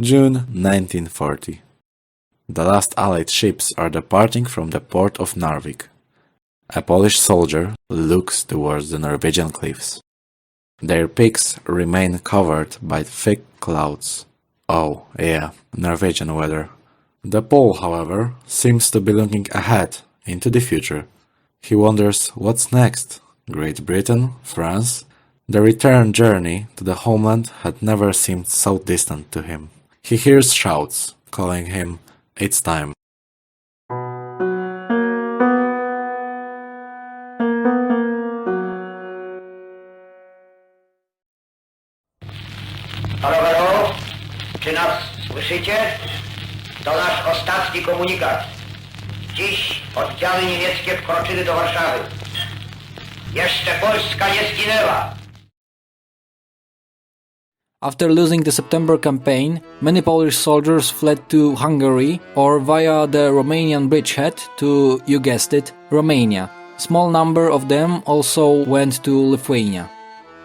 June 1940. The last Allied ships are departing from the port of Narvik. A Polish soldier looks towards the Norwegian cliffs. Their peaks remain covered by thick clouds. Oh, yeah, Norwegian weather. The Pole, however, seems to be looking ahead into the future. He wonders what's next. Great Britain? France? The return journey to the homeland had never seemed so distant to him. He hears shouts, calling him, "It's time." Halo, halo? Czy nas słyszycie? To nasz ostatni komunikat. Dziś oddziały niemieckie wkroczyły do Warszawy. Jeszcze Polska nie zginęła. After losing the September campaign, many Polish soldiers fled to Hungary or via the Romanian bridgehead to, you guessed it, Romania. Small number of them also went to Lithuania.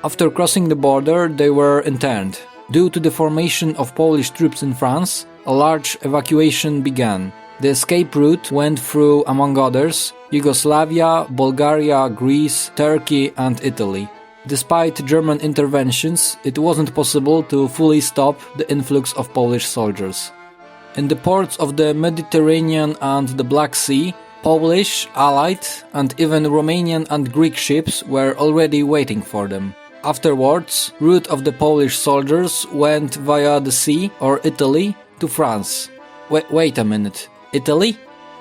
After crossing the border, they were interned. Due to the formation of Polish troops in France, a large evacuation began. The escape route went through, among others, Yugoslavia, Bulgaria, Greece, Turkey and Italy. Despite German interventions, it wasn't possible to fully stop the influx of Polish soldiers. In the ports of the Mediterranean and the Black Sea, Polish, Allied and even Romanian and Greek ships were already waiting for them. Afterwards, route of the Polish soldiers went via the sea or Italy to France. Wait a minute, Italy?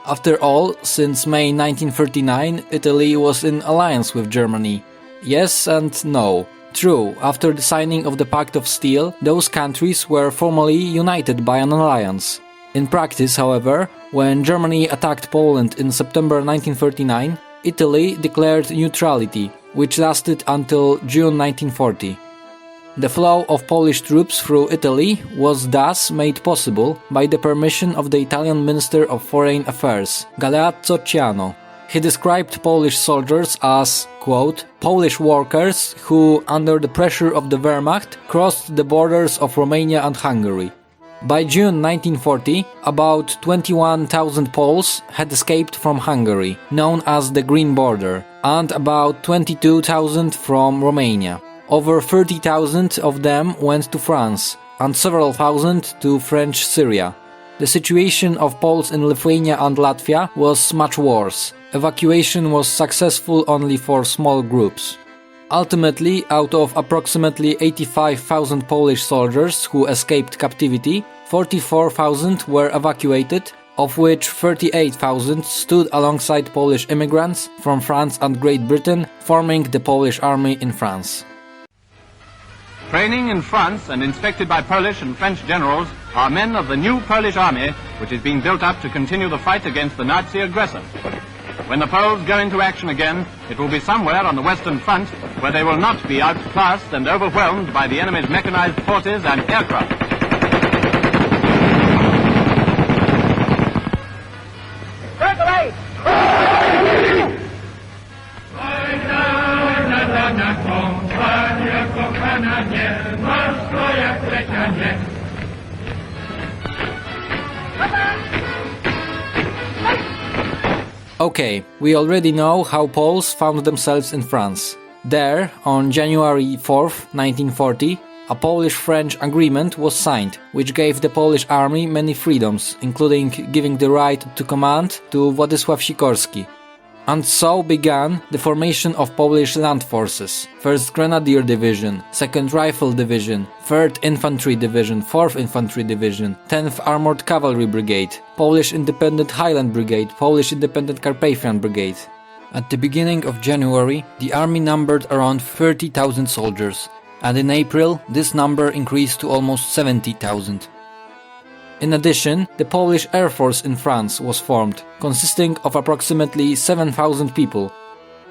After all, since May 1939, Italy was in alliance with Germany. Yes and no. True, after the signing of the Pact of Steel, those countries were formally united by an alliance. In practice, however, when Germany attacked Poland in September 1939, Italy declared neutrality, which lasted until June 1940. The flow of Polish troops through Italy was thus made possible by the permission of the Italian Minister of Foreign Affairs, Galeazzo Ciano. He described Polish soldiers as, quote, Polish workers who, under the pressure of the Wehrmacht, crossed the borders of Romania and Hungary. By June 1940, about 21,000 Poles had escaped from Hungary, known as the Green Border, and about 22,000 from Romania. Over 30,000 of them went to France, and several thousand to French Syria. The situation of Poles in Lithuania and Latvia was much worse. Evacuation was successful only for small groups. Ultimately, out of approximately 85,000 Polish soldiers who escaped captivity, 44,000 were evacuated, of which 38,000 stood alongside Polish immigrants from France and Great Britain, forming the Polish army in France. Training in France and inspected by Polish and French generals are men of the new Polish army, which is being built up to continue the fight against the Nazi aggressor. When the Poles go into action again, it will be somewhere on the Western Front where they will not be outclassed and overwhelmed by the enemy's mechanized forces and aircraft. Break away! Okay, we already know how Poles found themselves in France. There, on January 4, 1940, a Polish-French agreement was signed, which gave the Polish army many freedoms, including giving the right to command to Władysław Sikorski. And so began the formation of Polish land forces: 1st Grenadier Division, 2nd Rifle Division, 3rd Infantry Division, 4th Infantry Division, 10th Armored Cavalry Brigade, Polish Independent Highland Brigade, Polish Independent Carpathian Brigade. At the beginning of January, the army numbered around 30,000 soldiers, and in April this number increased to almost 70,000. In addition, the Polish Air Force in France was formed, consisting of approximately 7,000 people.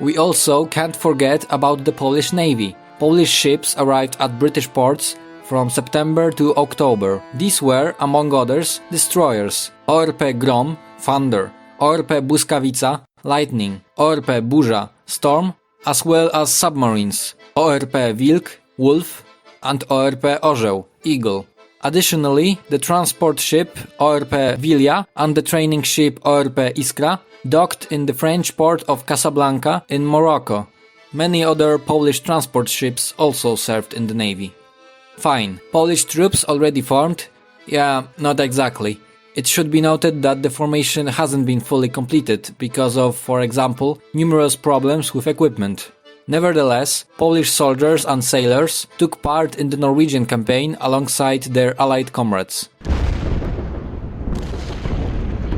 We also can't forget about the Polish Navy. Polish ships arrived at British ports from September to October. These were, among others, destroyers: ORP Grom, Thunder, ORP Błyskawica, Lightning, ORP Burza, Storm, as well as submarines: ORP Wilk, Wolf, and ORP Orzeł, Eagle. Additionally, the transport ship ORP Vilia and the training ship ORP Iskra docked in the French port of Casablanca in Morocco. Many other Polish transport ships also served in the navy. Fine. Polish troops already formed? Yeah, not exactly. It should be noted that the formation hasn't been fully completed because of, for example, numerous problems with equipment. Nevertheless, Polish soldiers and sailors took part in the Norwegian campaign alongside their allied comrades.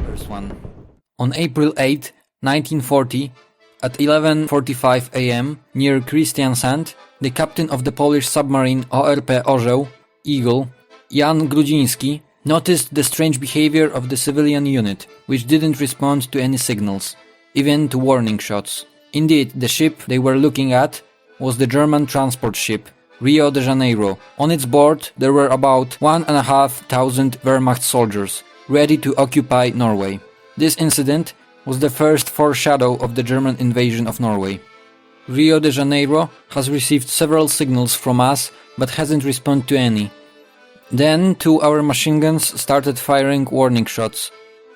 First one. On April 8, 1940, at 11:45 am, near Kristiansand, the captain of the Polish submarine ORP Orzeł, Eagle, Jan Grudziński, noticed the strange behavior of the civilian unit, which didn't respond to any signals, even to warning shots. Indeed, the ship they were looking at was the German transport ship, Rio de Janeiro. On its board there were about 1,500 Wehrmacht soldiers, ready to occupy Norway. This incident was the first foreshadow of the German invasion of Norway. Rio de Janeiro has received several signals from us, but hasn't responded to any. Then 2 our machine guns started firing warning shots.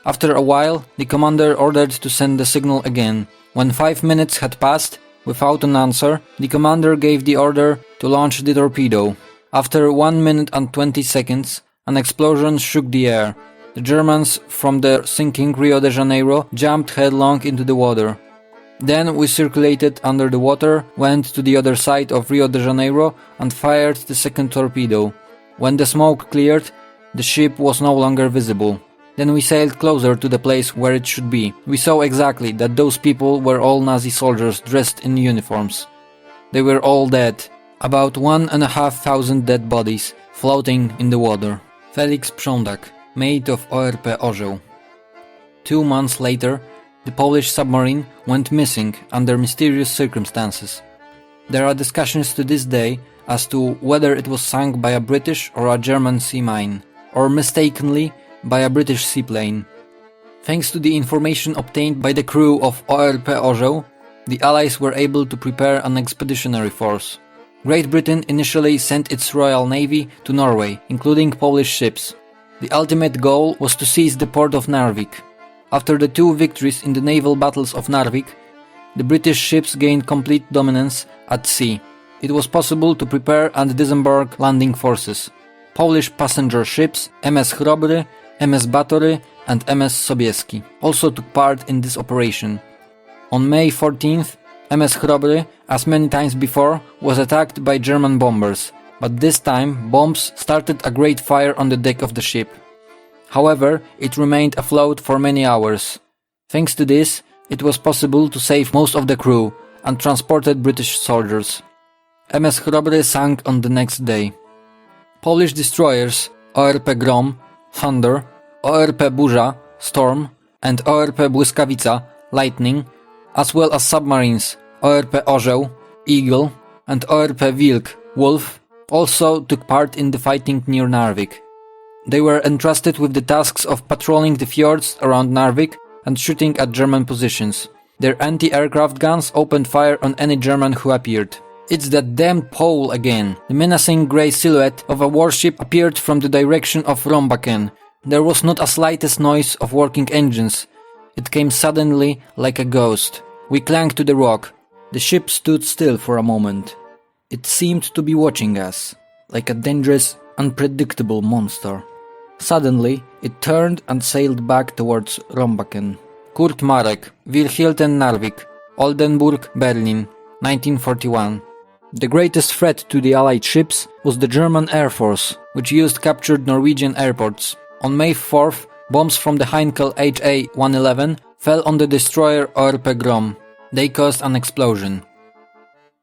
After a while, the commander ordered to send the signal again. When 5 minutes had passed, without an answer, the commander gave the order to launch the torpedo. After 1 minute and 20 seconds, an explosion shook the air. The Germans from the sinking Rio de Janeiro jumped headlong into the water. Then we circulated under the water, went to the other side of Rio de Janeiro and fired the second torpedo. When the smoke cleared, the ship was no longer visible. Then we sailed closer to the place where it should be. We saw exactly that those people were all Nazi soldiers dressed in uniforms. They were all dead. About 1,500 dead bodies floating in the water. Felix Przondak, mate of ORP Orzeł. 2 months later, the Polish submarine went missing under mysterious circumstances. There are discussions to this day as to whether it was sunk by a British or a German sea mine, or mistakenly by a British seaplane. Thanks to the information obtained by the crew of ORP Orzeł, the Allies were able to prepare an expeditionary force. Great Britain initially sent its Royal Navy to Norway, including Polish ships. The ultimate goal was to seize the port of Narvik. After the 2 victories in the naval battles of Narvik, the British ships gained complete dominance at sea. It was possible to prepare and disembark landing forces. Polish passenger ships MS Chrobry, MS Batory and MS Sobieski also took part in this operation. On May 14th, MS Chrobry, as many times before, was attacked by German bombers, but this time bombs started a great fire on the deck of the ship. However, it remained afloat for many hours. Thanks to this, it was possible to save most of the crew and transported British soldiers. MS Chrobry sank on the next day. Polish destroyers ORP Grom, Thunder, ORP Burza, Storm and ORP Błyskawica, Lightning, as well as submarines ORP Orzeł, Eagle and ORP Wilk, Wolf, also took part in the fighting near Narvik. They were entrusted with the tasks of patrolling the fjords around Narvik and shooting at German positions. Their anti-aircraft guns opened fire on any German who appeared. It's that damned pole again. The menacing grey silhouette of a warship appeared from the direction of Rombaken. There was not a slightest noise of working engines. It came suddenly like a ghost. We clanged to the rock. The ship stood still for a moment. It seemed to be watching us, like a dangerous, unpredictable monster. Suddenly, it turned and sailed back towards Rombaken. Kurt Marek, Wilhelten Narvik, Oldenburg, Berlin, 1941. The greatest threat to the Allied ships was the German Air Force, which used captured Norwegian airports. On May 4th, bombs from the Heinkel HA-111 fell on the destroyer ORP Grom. They caused an explosion.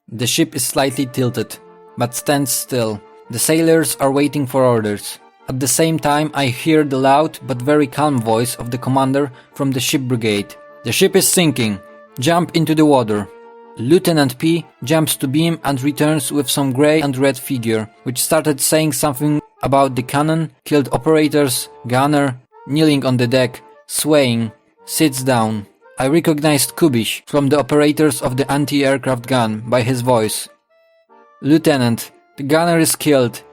The ship is slightly tilted, but stands still. The sailors are waiting for orders. At the same time, I hear the loud but very calm voice of the commander from the ship brigade. The ship is sinking. Jump into the water. Lieutenant P jumps to beam and returns with some grey and red figure, which started saying something about the cannon, killed operators, gunner, kneeling on the deck, swaying, sits down. I recognized Kubish from the operators of the anti-aircraft gun by his voice. Lieutenant, the gunner is killed.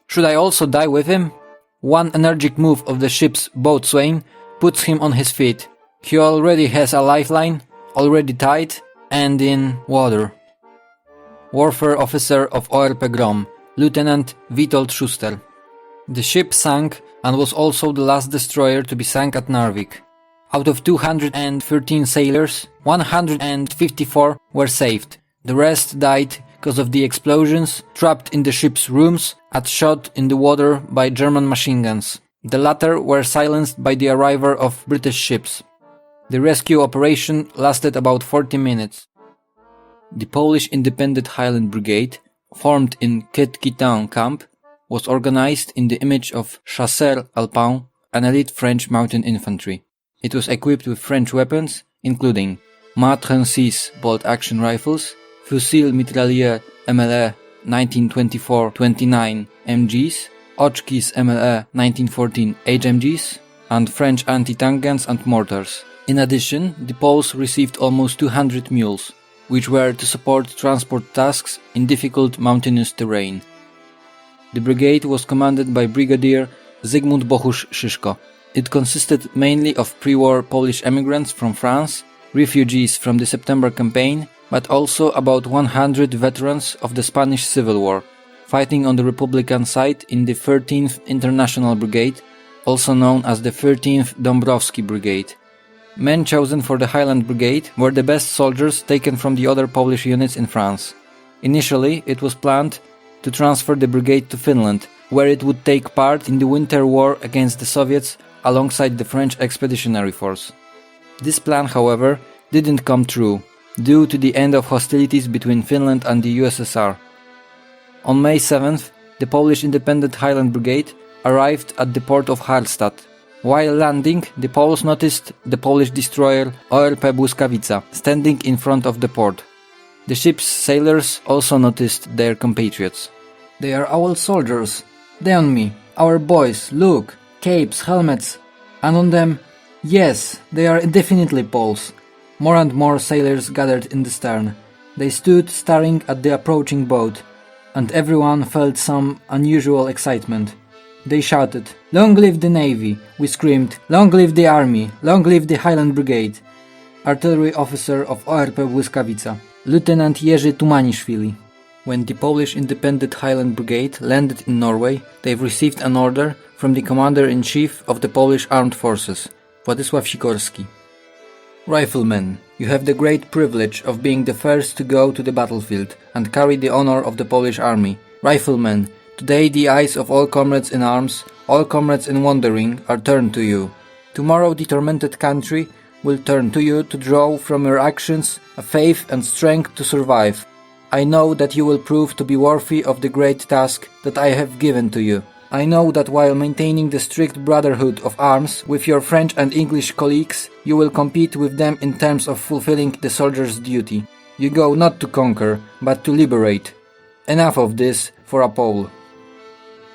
Should I also die with him? One energetic move of the ship's boatswain puts him on his feet. He already has a lifeline, already tied, and in water. Warfare officer of ORP Grom, Lieutenant Witold Schuster. The ship sank and was also the last destroyer to be sunk at Narvik. Out of 213 sailors, 154 were saved. The rest died because of the explosions trapped in the ship's rooms and shot in the water by German machine guns. The latter were silenced by the arrival of British ships. The rescue operation lasted about 40 minutes. The Polish Independent Highland Brigade, formed in Quetquitan camp, was organized in the image of Chasseurs Alpins, an elite French mountain infantry. It was equipped with French weapons, including Ma-36 bolt-action rifles, Fusil mitrailleur MLE 1924-29 MGs, Ochkis MLE 1914 HMGs, and French anti-tank guns and mortars. In addition, the Poles received almost 200 mules, which were to support transport tasks in difficult mountainous terrain. The brigade was commanded by Brigadier Zygmunt Bohusz Szyszko. It consisted mainly of pre-war Polish emigrants from France, refugees from the September campaign, but also about 100 veterans of the Spanish Civil War, fighting on the Republican side in the 13th International Brigade, also known as the 13th Dąbrowski Brigade. Men chosen for the Highland Brigade were the best soldiers taken from the other Polish units in France. Initially, it was planned to transfer the brigade to Finland, where it would take part in the Winter War against the Soviets alongside the French Expeditionary Force. This plan, however, didn't come true, due to the end of hostilities between Finland and the USSR. On May 7th, the Polish Independent Highland Brigade arrived at the port of Hallstatt. While landing, the Poles noticed the Polish destroyer ORP Błyskawica standing in front of the port. The ship's sailors also noticed their compatriots. "They are our soldiers. They on me. Our boys, look. Capes, helmets. And on them, yes, they are definitely Poles." More and more sailors gathered in the stern. They stood staring at the approaching boat, and everyone felt some unusual excitement. They shouted, "Long live the Navy!" We screamed, "Long live the Army! Long live the Highland Brigade!" Artillery officer of ORP Błyskawica, Lieutenant Jerzy Tumaniszwili. When the Polish Independent Highland Brigade landed in Norway, they received an order from the Commander-in-Chief of the Polish Armed Forces, Władysław Sikorski. "Riflemen, you have the great privilege of being the first to go to the battlefield and carry the honor of the Polish army. Riflemen, today the eyes of all comrades in arms, all comrades in wandering, are turned to you. Tomorrow the tormented country will turn to you to draw from your actions a faith and strength to survive. I know that you will prove to be worthy of the great task that I have given to you. I know that while maintaining the strict brotherhood of arms with your French and English colleagues, you will compete with them in terms of fulfilling the soldier's duty. You go not to conquer, but to liberate. Enough of this for a Pole."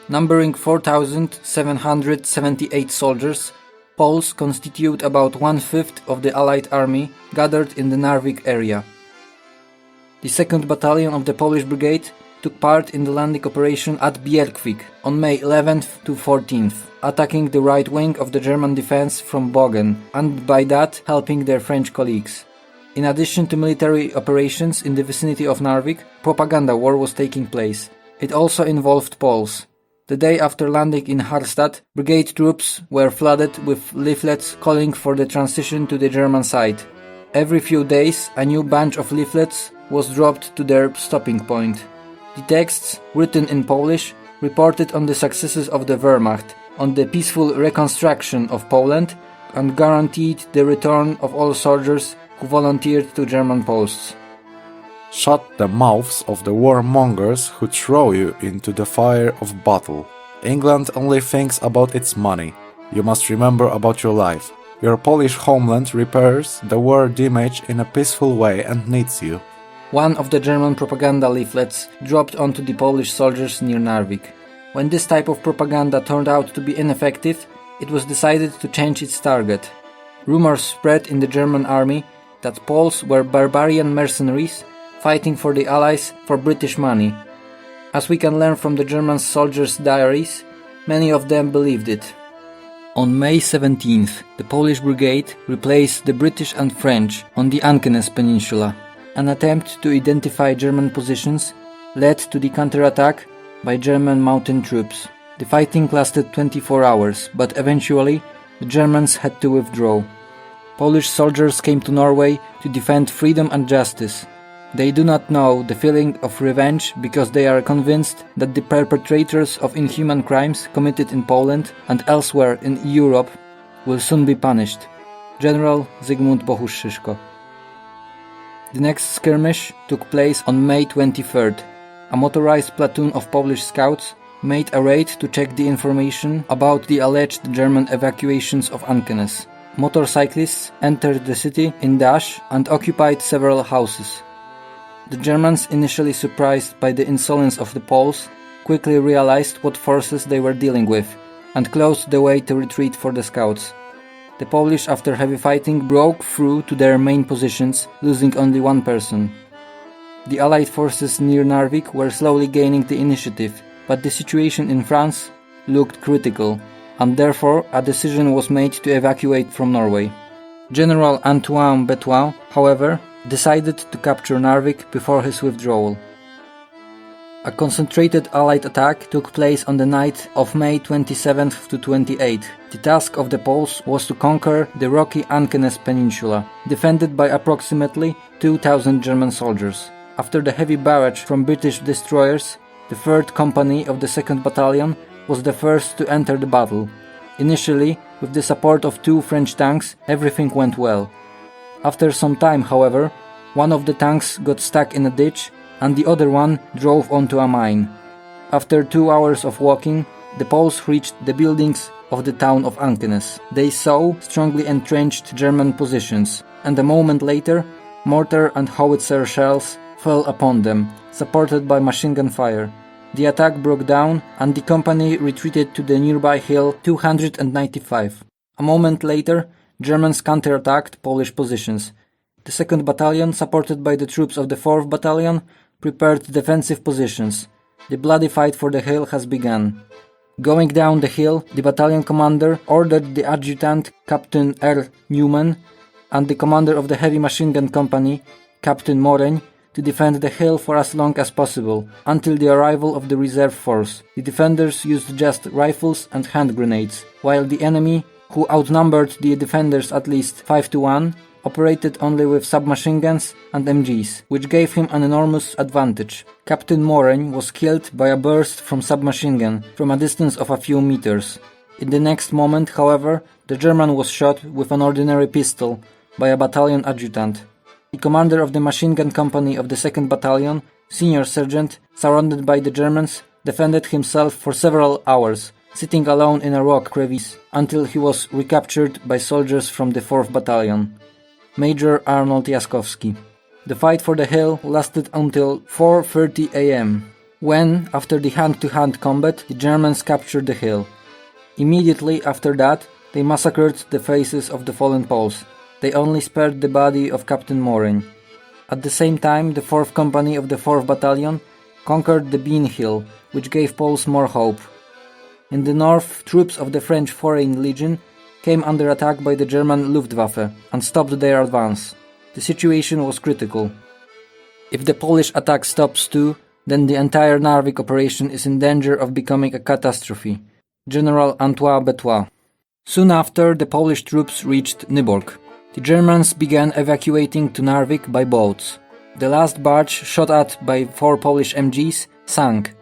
Numbering 4,778 soldiers, Poles constitute about 1/5 of the Allied army gathered in the Narvik area. The 2nd Battalion of the Polish Brigade took part in the landing operation at Bierkwik on May 11th to 14th, attacking the right wing of the German defense from Bogen, and by that helping their French colleagues. In addition to military operations in the vicinity of Narvik, propaganda war was taking place. It also involved Poles. The day after landing in Hallstatt, brigade troops were flooded with leaflets calling for the transition to the German side. Every few days, a new bunch of leaflets was dropped to their stopping point. The texts, written in Polish, reported on the successes of the Wehrmacht, on the peaceful reconstruction of Poland, and guaranteed the return of all soldiers who volunteered to German posts. Shut the mouths of the warmongers who throw you into the fire of battle. England only thinks about its money. You must remember about your life. Your Polish homeland repairs the war damage in a peaceful way and needs you. One of the German propaganda leaflets dropped onto the Polish soldiers near Narvik. When this type of propaganda turned out to be ineffective, it was decided to change its target. Rumors spread in the German army that Poles were barbarian mercenaries fighting for the Allies for British money. As we can learn from the German soldiers' diaries, many of them believed it. On May 17th, the Polish brigade replaced the British and French on the Ankenes Peninsula. An attempt to identify German positions led to the counterattack by German mountain troops. The fighting lasted 24 hours, but eventually the Germans had to withdraw. Polish soldiers came to Norway to defend freedom and justice. They do not know the feeling of revenge because they are convinced that the perpetrators of inhuman crimes committed in Poland and elsewhere in Europe will soon be punished. General Zygmunt Bohusz-Szyszko. The next skirmish took place on May 23rd. A motorized platoon of Polish scouts made a raid to check the information about the alleged German evacuations of Ankenes. Motorcyclists entered the city in dash and occupied several houses. The Germans, initially surprised by the insolence of the Poles, quickly realized what forces they were dealing with and closed the way to retreat for the scouts. The Polish, after heavy fighting, broke through to their main positions, losing only one person. The Allied forces near Narvik were slowly gaining the initiative, but the situation in France looked critical, and therefore a decision was made to evacuate from Norway. General Antoine Betoin, however, decided to capture Narvik before his withdrawal. A concentrated Allied attack took place on the night of May 27th to 28th. The task of the Poles was to conquer the rocky Ankenes Peninsula, defended by approximately 2,000 German soldiers. After the heavy barrage from British destroyers, the 3rd Company of the 2nd Battalion was the first to enter the battle. Initially, with the support of 2 French tanks, everything went well. After some time, however, one of the tanks got stuck in a ditch and the other one drove onto a mine. After 2 hours of walking, the Poles reached the buildings of the town of Ankenes. They saw strongly entrenched German positions, and a moment later, mortar and howitzer shells fell upon them, supported by machine gun fire. The attack broke down and the company retreated to the nearby hill 295. A moment later, Germans counterattacked Polish positions. The 2nd Battalion, supported by the troops of the 4th Battalion, prepared defensive positions. The bloody fight for the hill has begun. Going down the hill, the battalion commander ordered the adjutant, Captain R. Newman, and the commander of the heavy machine gun company, Captain Moreň, to defend the hill for as long as possible, until the arrival of the reserve force. The defenders used just rifles and hand grenades, while the enemy, who outnumbered the defenders at least 5-1, operated only with submachine guns and MGs, which gave him an enormous advantage. Captain Moreň was killed by a burst from submachine gun from a distance of a few meters. In the next moment, however, the German was shot with an ordinary pistol by a battalion adjutant. The commander of the machine gun company of the 2nd Battalion, Senior Sergeant, surrounded by the Germans, defended himself for several hours, sitting alone in a rock crevice, until he was recaptured by soldiers from the 4th Battalion. Major Arnold Jaskowski. The fight for the hill lasted until 4:30 a.m., when, after the hand-to-hand combat, the Germans captured the hill. Immediately after that, they massacred the faces of the fallen Poles. They only spared the body of Captain Moreň. At the same time, the 4th Company of the 4th Battalion conquered the Bean Hill, which gave Poles more hope. In the north, troops of the French Foreign Legion came under attack by the German Luftwaffe and stopped their advance. The situation was critical. If the Polish attack stops too, then the entire Narvik operation is in danger of becoming a catastrophe. General Antoine Betoin. Soon after, the Polish troops reached Nyborg. The Germans began evacuating to Narvik by boats. The last barge, shot at by 4 Polish MGs, sank.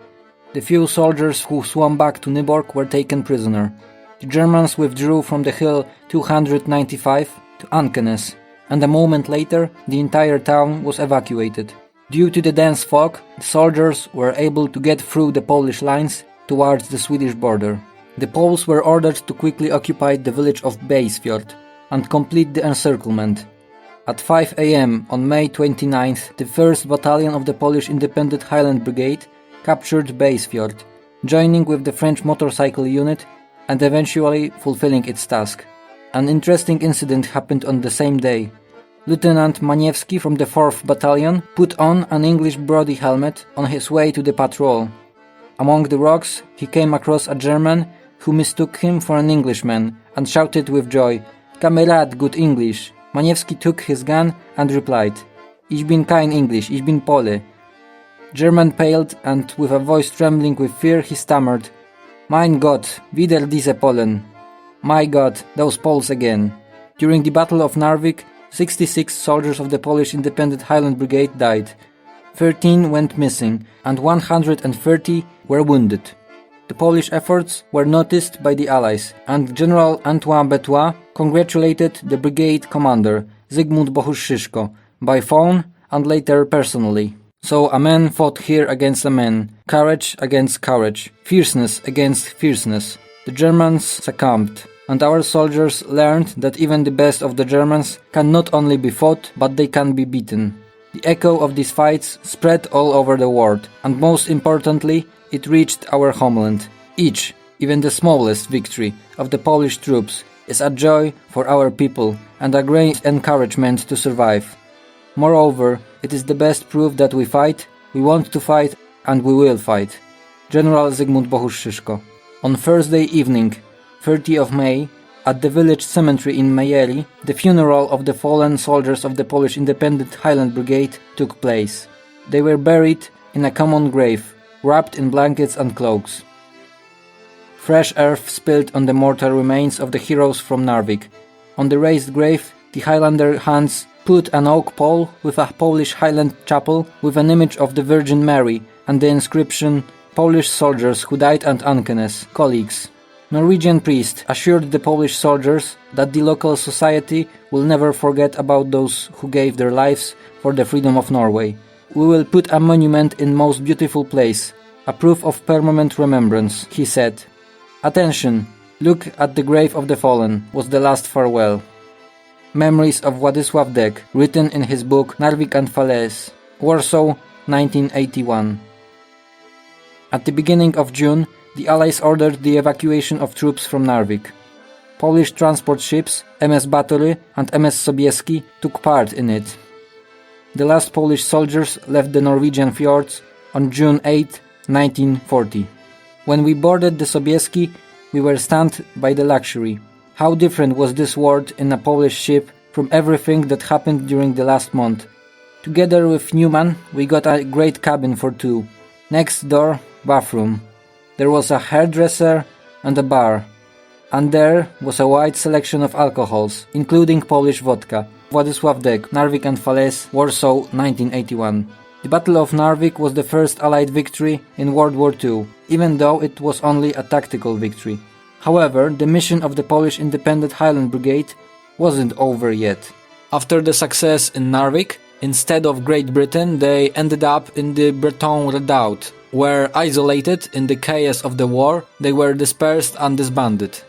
The few soldiers who swam back to Nyborg were taken prisoner. The Germans withdrew from the hill 295 to Ankenes, and a moment later the entire town was evacuated. Due to the dense fog, the soldiers were able to get through the Polish lines towards the Swedish border. The Poles were ordered to quickly occupy the village of Beisfjord and complete the encirclement. At 5 a.m. on May 29th, the 1st Battalion of the Polish Independent Highland Brigade captured Beisfjord, joining with the French motorcycle unit and eventually fulfilling its task. An interesting incident happened on the same day. Lieutenant Maniewski from the 4th Battalion put on an English Brodie helmet on his way to the patrol. Among the rocks, he came across a German who mistook him for an Englishman and shouted with joy, "Kamerad, good English!" Maniewski took his gun and replied, "Ich bin kein English, ich bin Pole." German paled, and with a voice trembling with fear he stammered, "Mein Gott, wieder diese Polen." My God, those Poles again. During the Battle of Narvik, 66 soldiers of the Polish Independent Highland Brigade died. 13 went missing, and 130 were wounded. The Polish efforts were noticed by the Allies, and General Antoine Betoit congratulated the brigade commander, Zygmunt Bohusz-Szyszko, by phone and later personally. So a man fought here against a man, courage against courage, fierceness against fierceness. The Germans succumbed, and our soldiers learned that even the best of the Germans can not only be fought, but they can be beaten. The echo of these fights spread all over the world, and most importantly, it reached our homeland. Each, even the smallest victory of the Polish troops is a joy for our people and a great encouragement to survive. Moreover, it is the best proof that we fight, we want to fight, and we will fight. General Zygmunt Bohusz-Szyszko. On Thursday evening, 30 of May, at the village cemetery in Majeli, the funeral of the fallen soldiers of the Polish Independent Highland Brigade took place. They were buried in a common grave, wrapped in blankets and cloaks. Fresh earth spilled on the mortal remains of the heroes from Narvik. On the raised grave, the Highlander Hans put an oak pole with a Polish Highland chapel with an image of the Virgin Mary and the inscription, "Polish soldiers who died at Ankenes, colleagues." Norwegian priest assured the Polish soldiers that the local society will never forget about those who gave their lives for the freedom of Norway. "We will put a monument in most beautiful place, a proof of permanent remembrance," he said. "Attention! Look at the grave of the fallen," was the last farewell. Memories of Władysław Dek, written in his book Narvik and Falaise, Warsaw, 1981. At the beginning of June, the Allies ordered the evacuation of troops from Narvik. Polish transport ships MS Batory and MS Sobieski took part in it. The last Polish soldiers left the Norwegian fjords on June 8, 1940. When we boarded the Sobieski, we were stunned by the luxury. How different was this world in a Polish ship from everything that happened during the last month. Together with Newman, we got a great cabin for two. Next door, bathroom. There was a hairdresser and a bar, and there was a wide selection of alcohols, including Polish vodka. Władysław Dek, Narvik and Falaise, Warsaw, 1981. The Battle of Narvik was the first Allied victory in World War II, even though it was only a tactical victory. However, the mission of the Polish Independent Highland Brigade wasn't over yet. After the success in Narvik, instead of Great Britain, they ended up in the Breton Redoubt, where, isolated in the chaos of the war, they were dispersed and disbanded.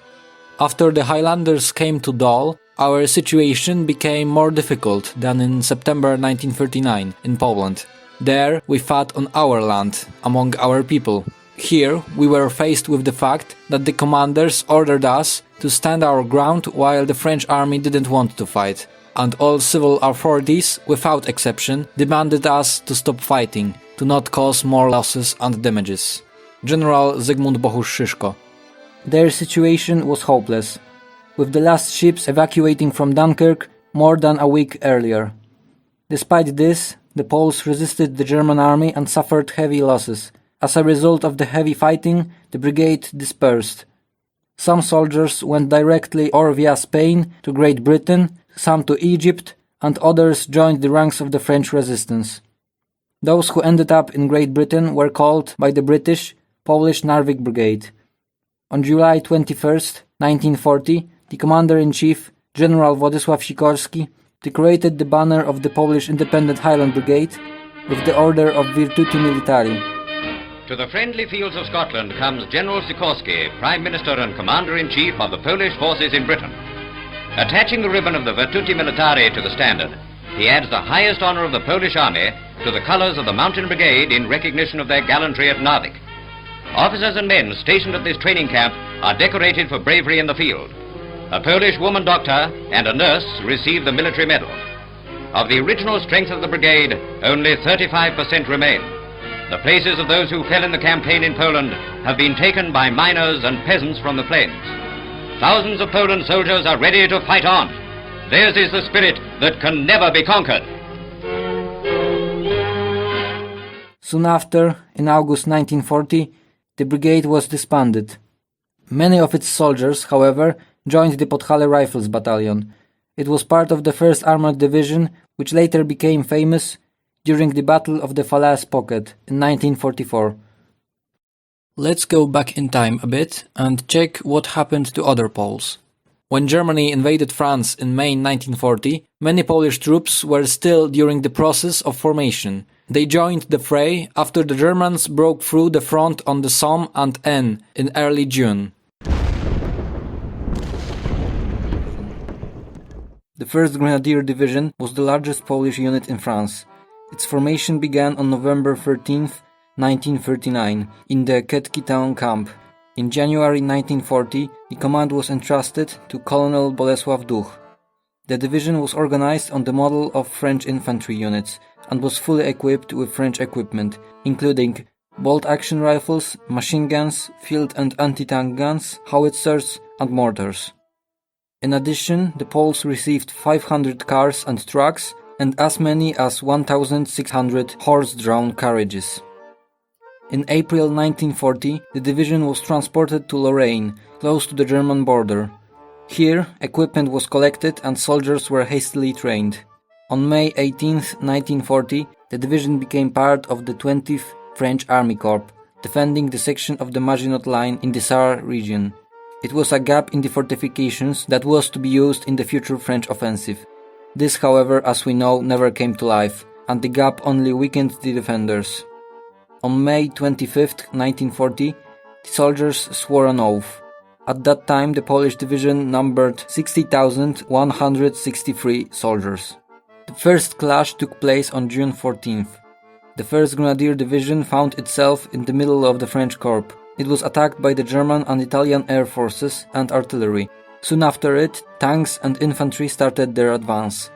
After the Highlanders came to Dol, our situation became more difficult than in September 1939 in Poland. There we fought on our land, among our people. Here we were faced with the fact that the commanders ordered us to stand our ground while the French army didn't want to fight, and all civil authorities, without exception, demanded us to stop fighting, to not cause more losses and damages. General Zygmunt Bohusz-Szyszko. Their situation was hopeless, with the last ships evacuating from Dunkirk more than a week earlier. Despite this, the Poles resisted the German army and suffered heavy losses. As a result of the heavy fighting, the brigade dispersed. Some soldiers went directly or via Spain to Great Britain, some to Egypt, and others joined the ranks of the French resistance. Those who ended up in Great Britain were called by the British Polish Narvik Brigade. On July 21, 1940, the Commander-in-Chief, General Władysław Sikorski, decorated the banner of the Polish Independent Highland Brigade with the Order of Virtuti Militari. To the friendly fields of Scotland comes General Sikorski, Prime Minister and Commander-in-Chief of the Polish forces in Britain. Attaching the ribbon of the Virtuti Militari to the standard, he adds the highest honor of the Polish army to the colors of the Mountain Brigade in recognition of their gallantry at Narvik. Officers and men stationed at this training camp are decorated for bravery in the field. A Polish woman doctor and a nurse receive the military medal. Of the original strength of the brigade, only 35% remain. The places of those who fell in the campaign in Poland have been taken by miners and peasants from the plains. Thousands of Poland soldiers are ready to fight on. Theirs is the spirit that can never be conquered. Soon after, in August 1940, the brigade was disbanded. Many of its soldiers, however, joined the Podhale Rifles Battalion. It was part of the 1st Armored Division, which later became famous during the Battle of the Falaise Pocket in 1944. Let's go back in time a bit and check what happened to other Poles. When Germany invaded France in May 1940, many Polish troops were still during the process of formation. They joined the fray after the Germans broke through the front on the Somme and Aisne in early June. The 1st Grenadier Division was the largest Polish unit in France. Its formation began on November 13, 1939, in the Ketki town camp. In January 1940, the command was entrusted to Colonel Bolesław Duch. The division was organized on the model of French infantry units and was fully equipped with French equipment, including bolt-action rifles, machine guns, field and anti-tank guns, howitzers, and mortars. In addition, the Poles received 500 cars and trucks and as many as 1,600 horse-drawn carriages. In April 1940, the division was transported to Lorraine, close to the German border. Here, equipment was collected and soldiers were hastily trained. On May 18, 1940, the division became part of the 20th French Army Corps, defending the section of the Maginot Line in the Sarre region. It was a gap in the fortifications that was to be used in the future French offensive. This, however, as we know, never came to life, and the gap only weakened the defenders. On May 25, 1940, the soldiers swore an oath. At that time, the Polish division numbered 60,163 soldiers. The first clash took place on June 14th. The 1st Grenadier Division found itself in the middle of the French Corps. It was attacked by the German and Italian air forces and artillery. Soon after it, tanks and infantry started their advance.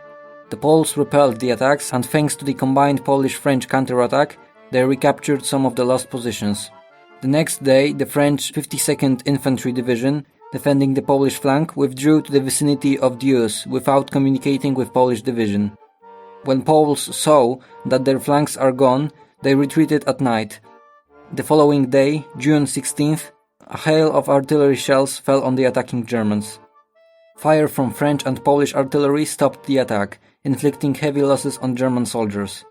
The Poles repelled the attacks, and thanks to the combined Polish-French counterattack, they recaptured some of the lost positions. The next day, the French 52nd Infantry Division, defending the Polish flank, withdrew to the vicinity of Dieuze without communicating with Polish division. When Poles saw that their flanks are gone, they retreated at night. The following day, June 16th, a hail of artillery shells fell on the attacking Germans. Fire from French and Polish artillery stopped the attack, inflicting heavy losses on German soldiers.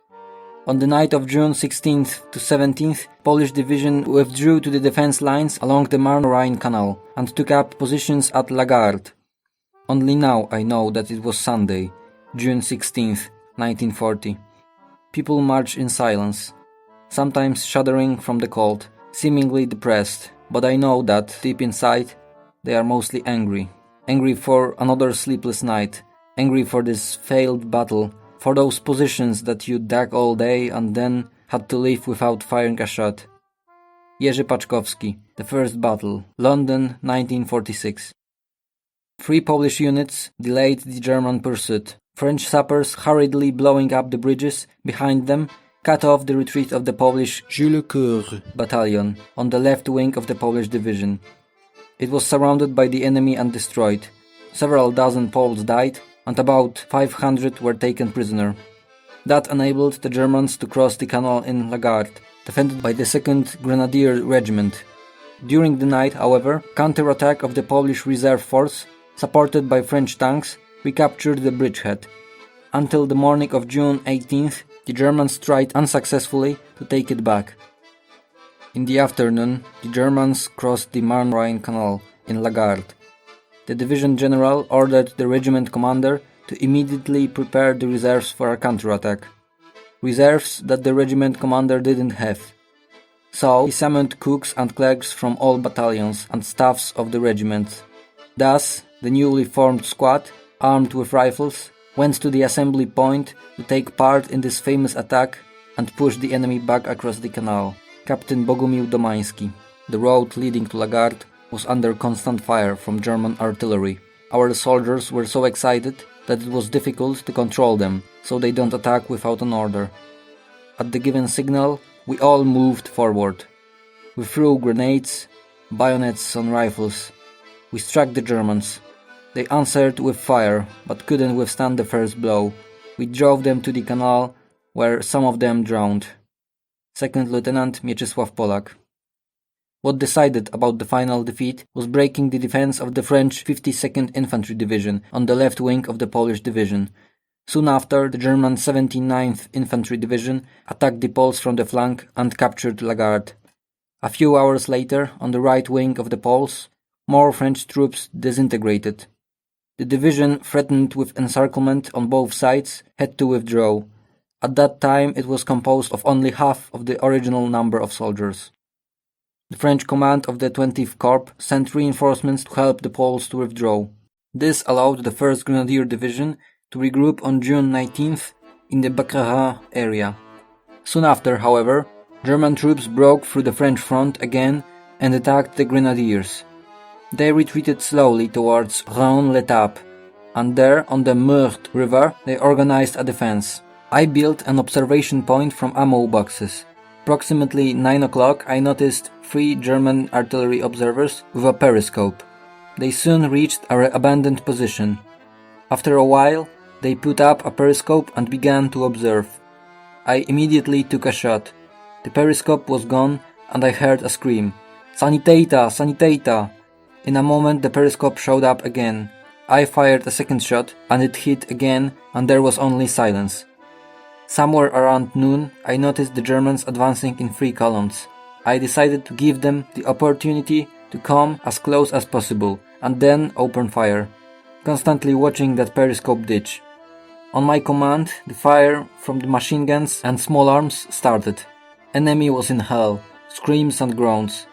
On the night of June 16th to 17th, Polish division withdrew to the defense lines along the Marne-Rhine Canal and took up positions at Lagarde. Only now I know that it was Sunday, June 16th, 1940. People march in silence, sometimes shuddering from the cold, seemingly depressed, but I know that, deep inside, they are mostly angry. Angry for another sleepless night, angry for this failed battle, for those positions that you dug all day and then had to leave without firing a shot. Jerzy Paczkowski, The First Battle, London, 1946. 3 Polish units delayed the German pursuit. French sappers, hurriedly blowing up the bridges behind them, cut off the retreat of the Polish Jules Coeur battalion on the left wing of the Polish division. It was surrounded by the enemy and destroyed. Several dozen Poles died, and about 500 were taken prisoner. That enabled the Germans to cross the canal in Lagarde, defended by the 2nd Grenadier Regiment. During the night, however, counterattack of the Polish reserve force, supported by French tanks, recaptured the bridgehead. Until the morning of June 18th, the Germans tried unsuccessfully to take it back. In the afternoon, the Germans crossed the Marne-Rhine Canal in Lagarde. The division general ordered the regiment commander to immediately prepare the reserves for a counterattack. Reserves that the regiment commander didn't have. So he summoned cooks and clerks from all battalions and staffs of the regiment. Thus, the newly formed squad, armed with rifles, went to the assembly point to take part in this famous attack and push the enemy back across the canal. Captain Bogumił Domański. The road leading to Lagarde was under constant fire from German artillery. Our soldiers were so excited that it was difficult to control them, so they don't attack without an order. At the given signal, we all moved forward. We threw grenades, bayonets on rifles. We struck the Germans. They answered with fire, but couldn't withstand the first blow. We drove them to the canal, where some of them drowned. Second Lieutenant Mieczysław Polak. What decided about the final defeat was breaking the defense of the French 52nd Infantry Division on the left wing of the Polish division. Soon after, the German 79th Infantry Division attacked the Poles from the flank and captured Lagarde. A few hours later, on the right wing of the Poles, more French troops disintegrated. The division, threatened with encirclement on both sides, had to withdraw. At that time it was composed of only half of the original number of soldiers. The French command of the 20th Corps sent reinforcements to help the Poles to withdraw. This allowed the 1st Grenadier Division to regroup on June 19th in the Baccarat area. Soon after, however, German troops broke through the French front again and attacked the Grenadiers. They retreated slowly towards Braine-l'Étape, and there, on the Meurthe River, they organized a defense. I built an observation point from ammo boxes. Approximately 9 o'clock, I noticed 3 German artillery observers with a periscope. They soon reached our abandoned position. After a while, they put up a periscope and began to observe. I immediately took a shot. The periscope was gone, and I heard a scream. "Sanitäter! Sanitäter!" In a moment the periscope showed up again. I fired a second shot, and it hit again, and there was only silence. Somewhere around noon, I noticed the Germans advancing in 3 columns. I decided to give them the opportunity to come as close as possible, and then open fire, constantly watching that periscope ditch. On my command, the fire from the machine guns and small arms started. Enemy was in hell, screams and groans.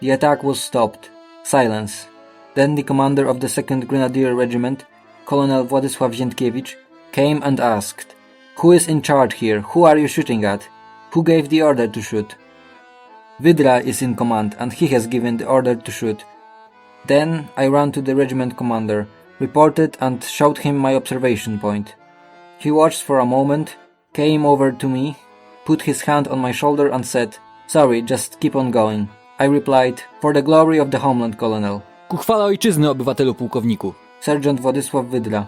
The attack was stopped. Silence. Then the commander of the 2nd Grenadier Regiment, Colonel Władysław Ziętkiewicz, came and asked, "Who is in charge here? Who are you shooting at? Who gave the order to shoot?" "Wydra is in command, and he has given the order to shoot." Then I ran to the regiment commander, reported and showed him my observation point. He watched for a moment, came over to me, put his hand on my shoulder and said, "Sorry, just keep on going." I replied, "For the glory of the homeland, Colonel." Ku chwale ojczyzny, obywatelu pułkowniku. Sergeant Władysław Wydra.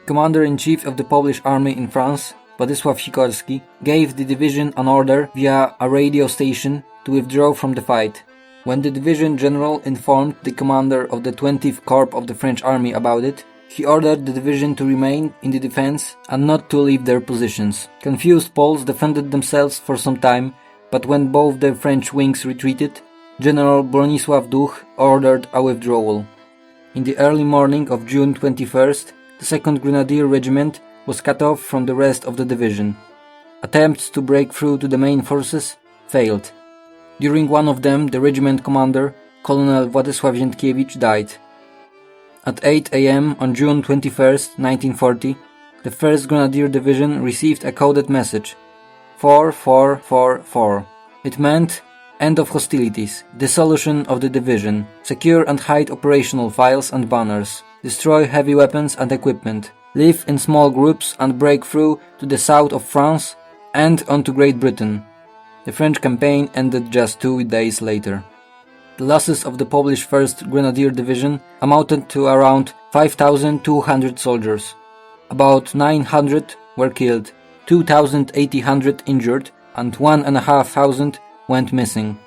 Commander-in-Chief of the Polish Army in France, Władysław Sikorski, gave the division an order via a radio station to withdraw from the fight. When the division general informed the commander of the 20th Corps of the French army about it, he ordered the division to remain in the defense and not to leave their positions. Confused Poles defended themselves for some time, but when both the French wings retreated, General Bronisław Duch ordered a withdrawal. In the early morning of June 21st, the 2nd Grenadier Regiment was cut off from the rest of the division. Attempts to break through to the main forces failed. During one of them, the regiment commander, Colonel Władysław Ziętkiewicz, died. At 8 a.m. on June 21st, 1940, the 1st Grenadier Division received a coded message, 4444. It meant end of hostilities, dissolution of the division, secure and hide operational files and banners, destroy heavy weapons and equipment, live in small groups and break through to the south of France and onto Great Britain. The French campaign ended just 2 days later. The losses of the Polish 1st Grenadier Division amounted to around 5,200 soldiers. About 900 were killed, 2,800 injured, and 1,500 went missing.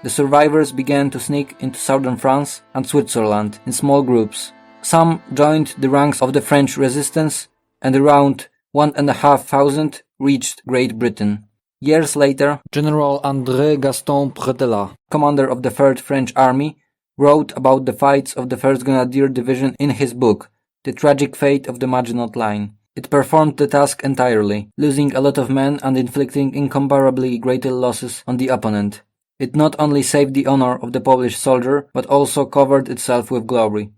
The survivors began to sneak into southern France and Switzerland in small groups. Some joined the ranks of the French resistance, and around 1,500 reached Great Britain. Years later, General André Gaston Pretela, commander of the 3rd French Army, wrote about the fights of the 1st Grenadier Division in his book, The Tragic Fate of the Maginot Line. It performed the task entirely, losing a lot of men and inflicting incomparably greater losses on the opponent. It not only saved the honor of the Polish soldier, but also covered itself with glory.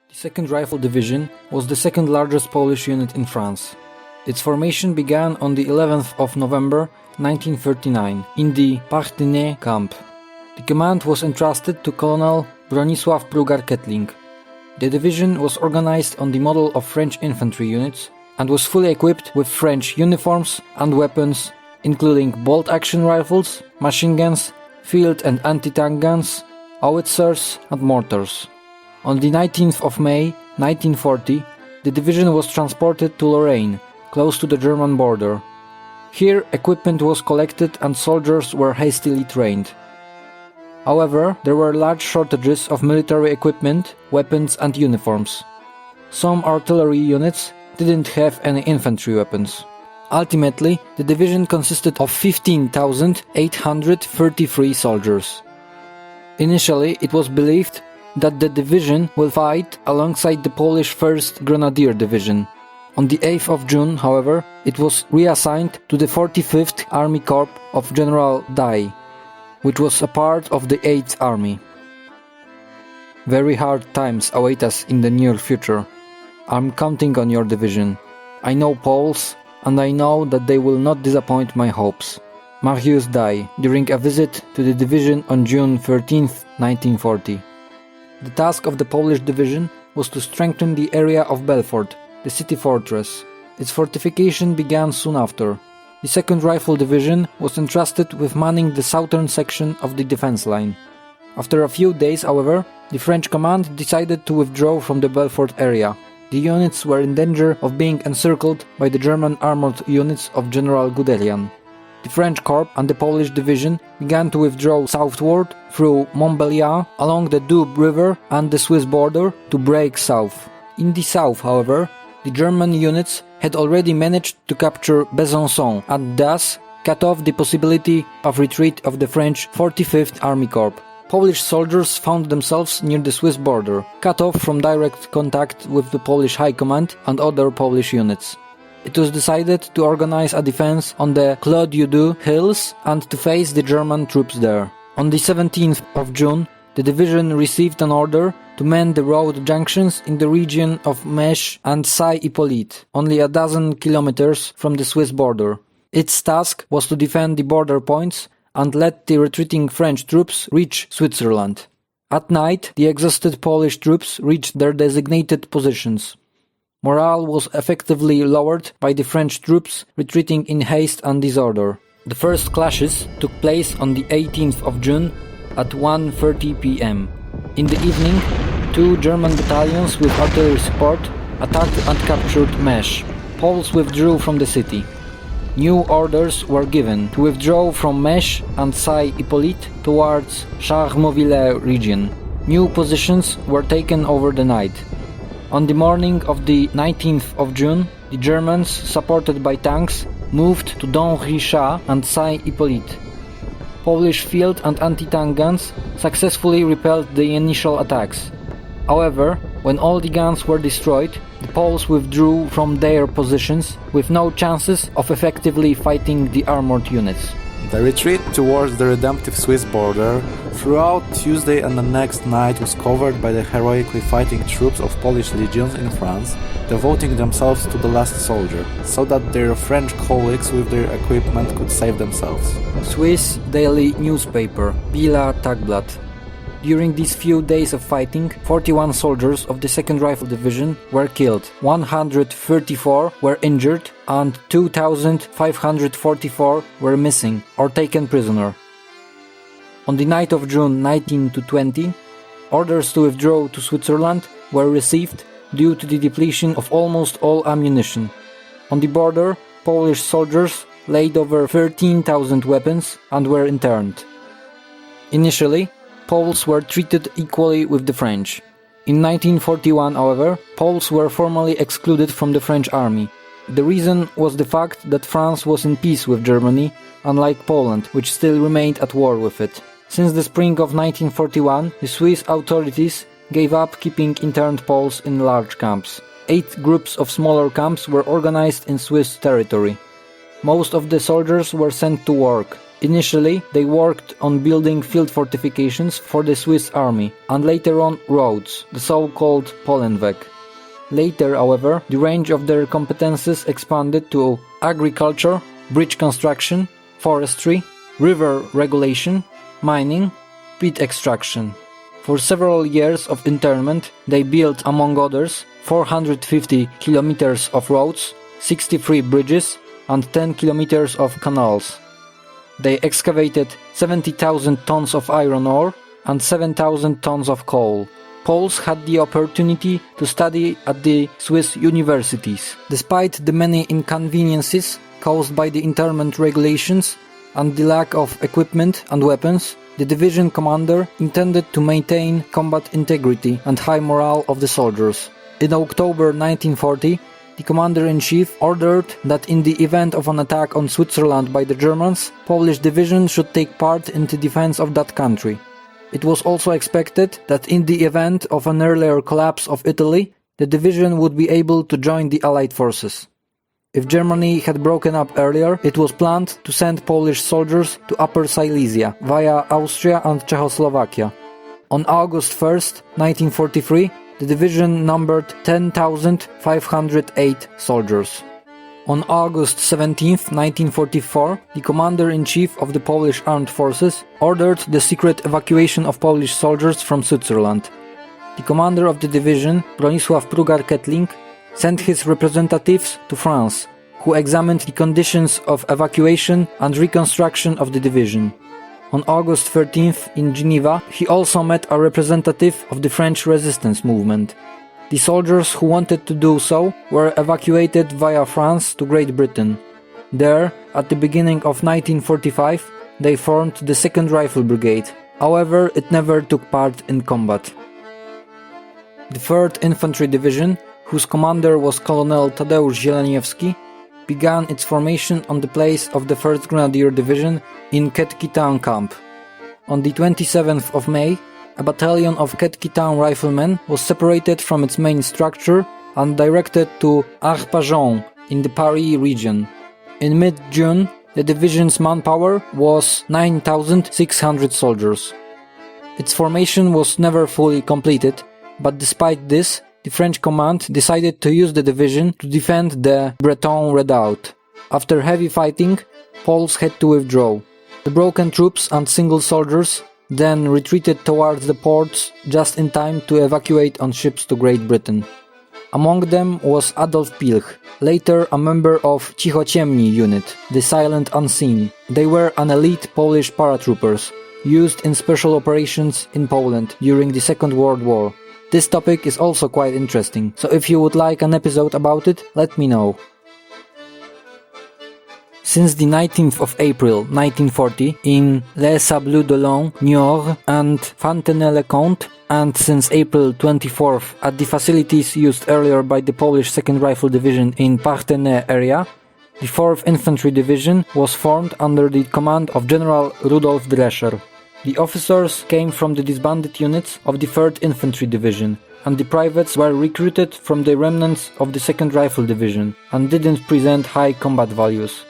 The 2nd Rifle Division was the 2nd largest Polish unit in France. Its formation began on the 11th of November 1939 in the Parthenay camp. The command was entrusted to Colonel Bronisław Prugar-Kettling. The division was organized on the model of French infantry units and was fully equipped with French uniforms and weapons, including bolt-action rifles, machine guns, field and anti-tank guns, howitzers and mortars. On the 19th of May 1940, the division was transported to Lorraine, close to the German border. Here, equipment was collected and soldiers were hastily trained. However, there were large shortages of military equipment, weapons and uniforms. Some artillery units didn't have any infantry weapons. Ultimately, the division consisted of 15,833 soldiers. Initially, it was believed that the division will fight alongside the Polish 1st Grenadier Division. On the 8th of June, however, it was reassigned to the 45th Army Corps of General Dai, which was a part of the 8th Army. Very hard times await us in the near future. I'm counting on your division. I know Poles, and I know that they will not disappoint my hopes. Mariusz Dai, during a visit to the division on June 13, 1940. The task of the Polish division was to strengthen the area of Belfort, the city fortress. Its fortification began soon after. The 2nd Rifle Division was entrusted with manning the southern section of the defense line. After a few days, however, the French command decided to withdraw from the Belfort area. The units were in danger of being encircled by the German armored units of General Guderian. The French Corps and the Polish division began to withdraw southward through Montbéliard along the Doubs River and the Swiss border to break south. In the south, however, the German units had already managed to capture Besançon and thus cut off the possibility of retreat of the French 45th Army Corps. Polish soldiers found themselves near the Swiss border, cut off from direct contact with the Polish High Command and other Polish units. It was decided to organize a defense on the Clos-du-Deux hills and to face the German troops there. On the 17th of June, the division received an order to man the road junctions in the region of Mesch and Saint-Hippolyte, only a dozen kilometers from the Swiss border. Its task was to defend the border points and let the retreating French troops reach Switzerland. At night, the exhausted Polish troops reached their designated positions. Morale was effectively lowered by the French troops retreating in haste and disorder. The first clashes took place on the 18th of June at 1:30 p.m. In the evening, 2 German battalions with artillery support attacked and captured Mesch. Poles withdrew from the city. New orders were given to withdraw from Mesch and Saint-Hippolyte towards Charleville region. New positions were taken over the night. On the morning of the 19th of June, the Germans, supported by tanks, moved to Don-Richat and Saint-Hippolyte. Polish field and anti-tank guns successfully repelled the initial attacks. However, when all the guns were destroyed, the Poles withdrew from their positions with no chances of effectively fighting the armored units. The retreat towards the redemptive Swiss border throughout Tuesday and the next night was covered by the heroically fighting troops of Polish legions in France, devoting themselves to the last soldier, so that their French colleagues with their equipment could save themselves. Swiss daily newspaper Bieler Tagblatt. During these few days of fighting, 41 soldiers of the 2nd Rifle Division were killed, 134 were injured, and 2,544 were missing or taken prisoner. On the night of June 19 to 20, orders to withdraw to Switzerland were received due to the depletion of almost all ammunition. On the border, Polish soldiers laid over 13,000 weapons and were interned. Initially, Poles were treated equally with the French. In 1941, however, Poles were formally excluded from the French army. The reason was the fact that France was in peace with Germany, unlike Poland, which still remained at war with it. Since the spring of 1941, the Swiss authorities gave up keeping interned Poles in large camps. 8 groups of smaller camps were organized in Swiss territory. Most of the soldiers were sent to work. Initially, they worked on building field fortifications for the Swiss army, and later on roads, the so-called Polenweg. Later, however, the range of their competences expanded to agriculture, bridge construction, forestry, river regulation, mining, peat extraction. For several years of internment, they built, among others, 450 kilometers of roads, 63 bridges and 10 kilometers of canals. They excavated 70,000 tons of iron ore and 7,000 tons of coal. Poles had the opportunity to study at the Swiss universities. Despite the many inconveniences caused by the internment regulations and the lack of equipment and weapons, the division commander intended to maintain combat integrity and high morale of the soldiers. In October 1940, the commander-in-chief ordered that in the event of an attack on Switzerland by the Germans, Polish division should take part in the defense of that country. It was also expected that in the event of an earlier collapse of Italy, the division would be able to join the Allied forces. If Germany had broken up earlier, it was planned to send Polish soldiers to Upper Silesia via Austria and Czechoslovakia. On August 1st, 1943, the division numbered 10,508 soldiers. On August 17, 1944, the commander-in-chief of the Polish Armed Forces ordered the secret evacuation of Polish soldiers from Switzerland. The commander of the division, Bronisław Prugar-Kettling, sent his representatives to France, who examined the conditions of evacuation and reconstruction of the division. On August 13th in Geneva, he also met a representative of the French resistance movement. The soldiers who wanted to do so were evacuated via France to Great Britain. There, at the beginning of 1945, they formed the 2nd Rifle Brigade. However, it never took part in combat. The 3rd Infantry Division, whose commander was Colonel Tadeusz Zieleniewski, began its formation on the place of the 1st Grenadier Division in Ketki Town Camp. On the 27th of May, a battalion of Ketki Town riflemen was separated from its main structure and directed to Arpajon in the Paris region. In mid-June, the division's manpower was 9,600 soldiers. Its formation was never fully completed, but despite this, the French command decided to use the division to defend the Breton redoubt. After heavy fighting, Poles had to withdraw. The broken troops and single soldiers then retreated towards the ports just in time to evacuate on ships to Great Britain. Among them was Adolf Pilch, later a member of Cichociemni unit, the Silent Unseen. They were an elite Polish paratroopers, used in special operations in Poland during the Second World War. This topic is also quite interesting, so if you would like an episode about it, let me know. Since the 19th of April 1940 in Les Sables-d'Olonne, Niort and Fontenay-le-Comte, and since April 24th at the facilities used earlier by the Polish 2nd Rifle Division in Parthenay area, the 4th Infantry Division was formed under the command of General Rudolf Drescher. The officers came from the disbanded units of the 3rd Infantry Division, and the privates were recruited from the remnants of the 2nd Rifle Division and didn't present high combat values.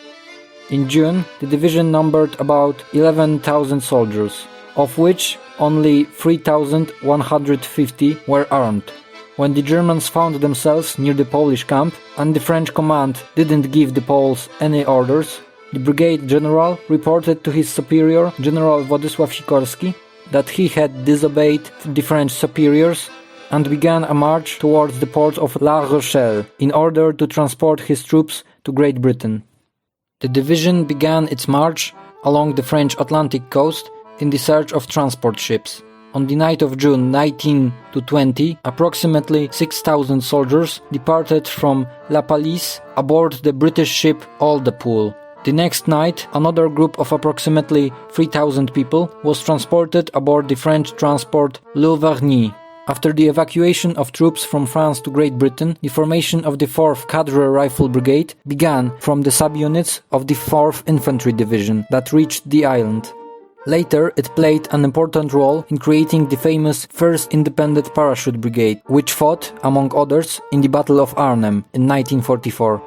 In June, the division numbered about 11,000 soldiers, of which only 3,150 were armed. When the Germans found themselves near the Polish camp and the French command didn't give the Poles any orders, the brigade general reported to his superior, General Władysław Sikorski, that he had disobeyed the French superiors and began a march towards the port of La Rochelle in order to transport his troops to Great Britain. The division began its march along the French Atlantic coast in the search of transport ships. On the night of June 19 to 20, approximately 6,000 soldiers departed from La Palisse aboard the British ship All the Pool. The next night, another group of approximately 3,000 people was transported aboard the French transport Le Varny. After the evacuation of troops from France to Great Britain, the formation of the 4th Cadre Rifle Brigade began from the subunits of the 4th Infantry Division that reached the island. Later, it played an important role in creating the famous 1st Independent Parachute Brigade, which fought, among others, in the Battle of Arnhem in 1944.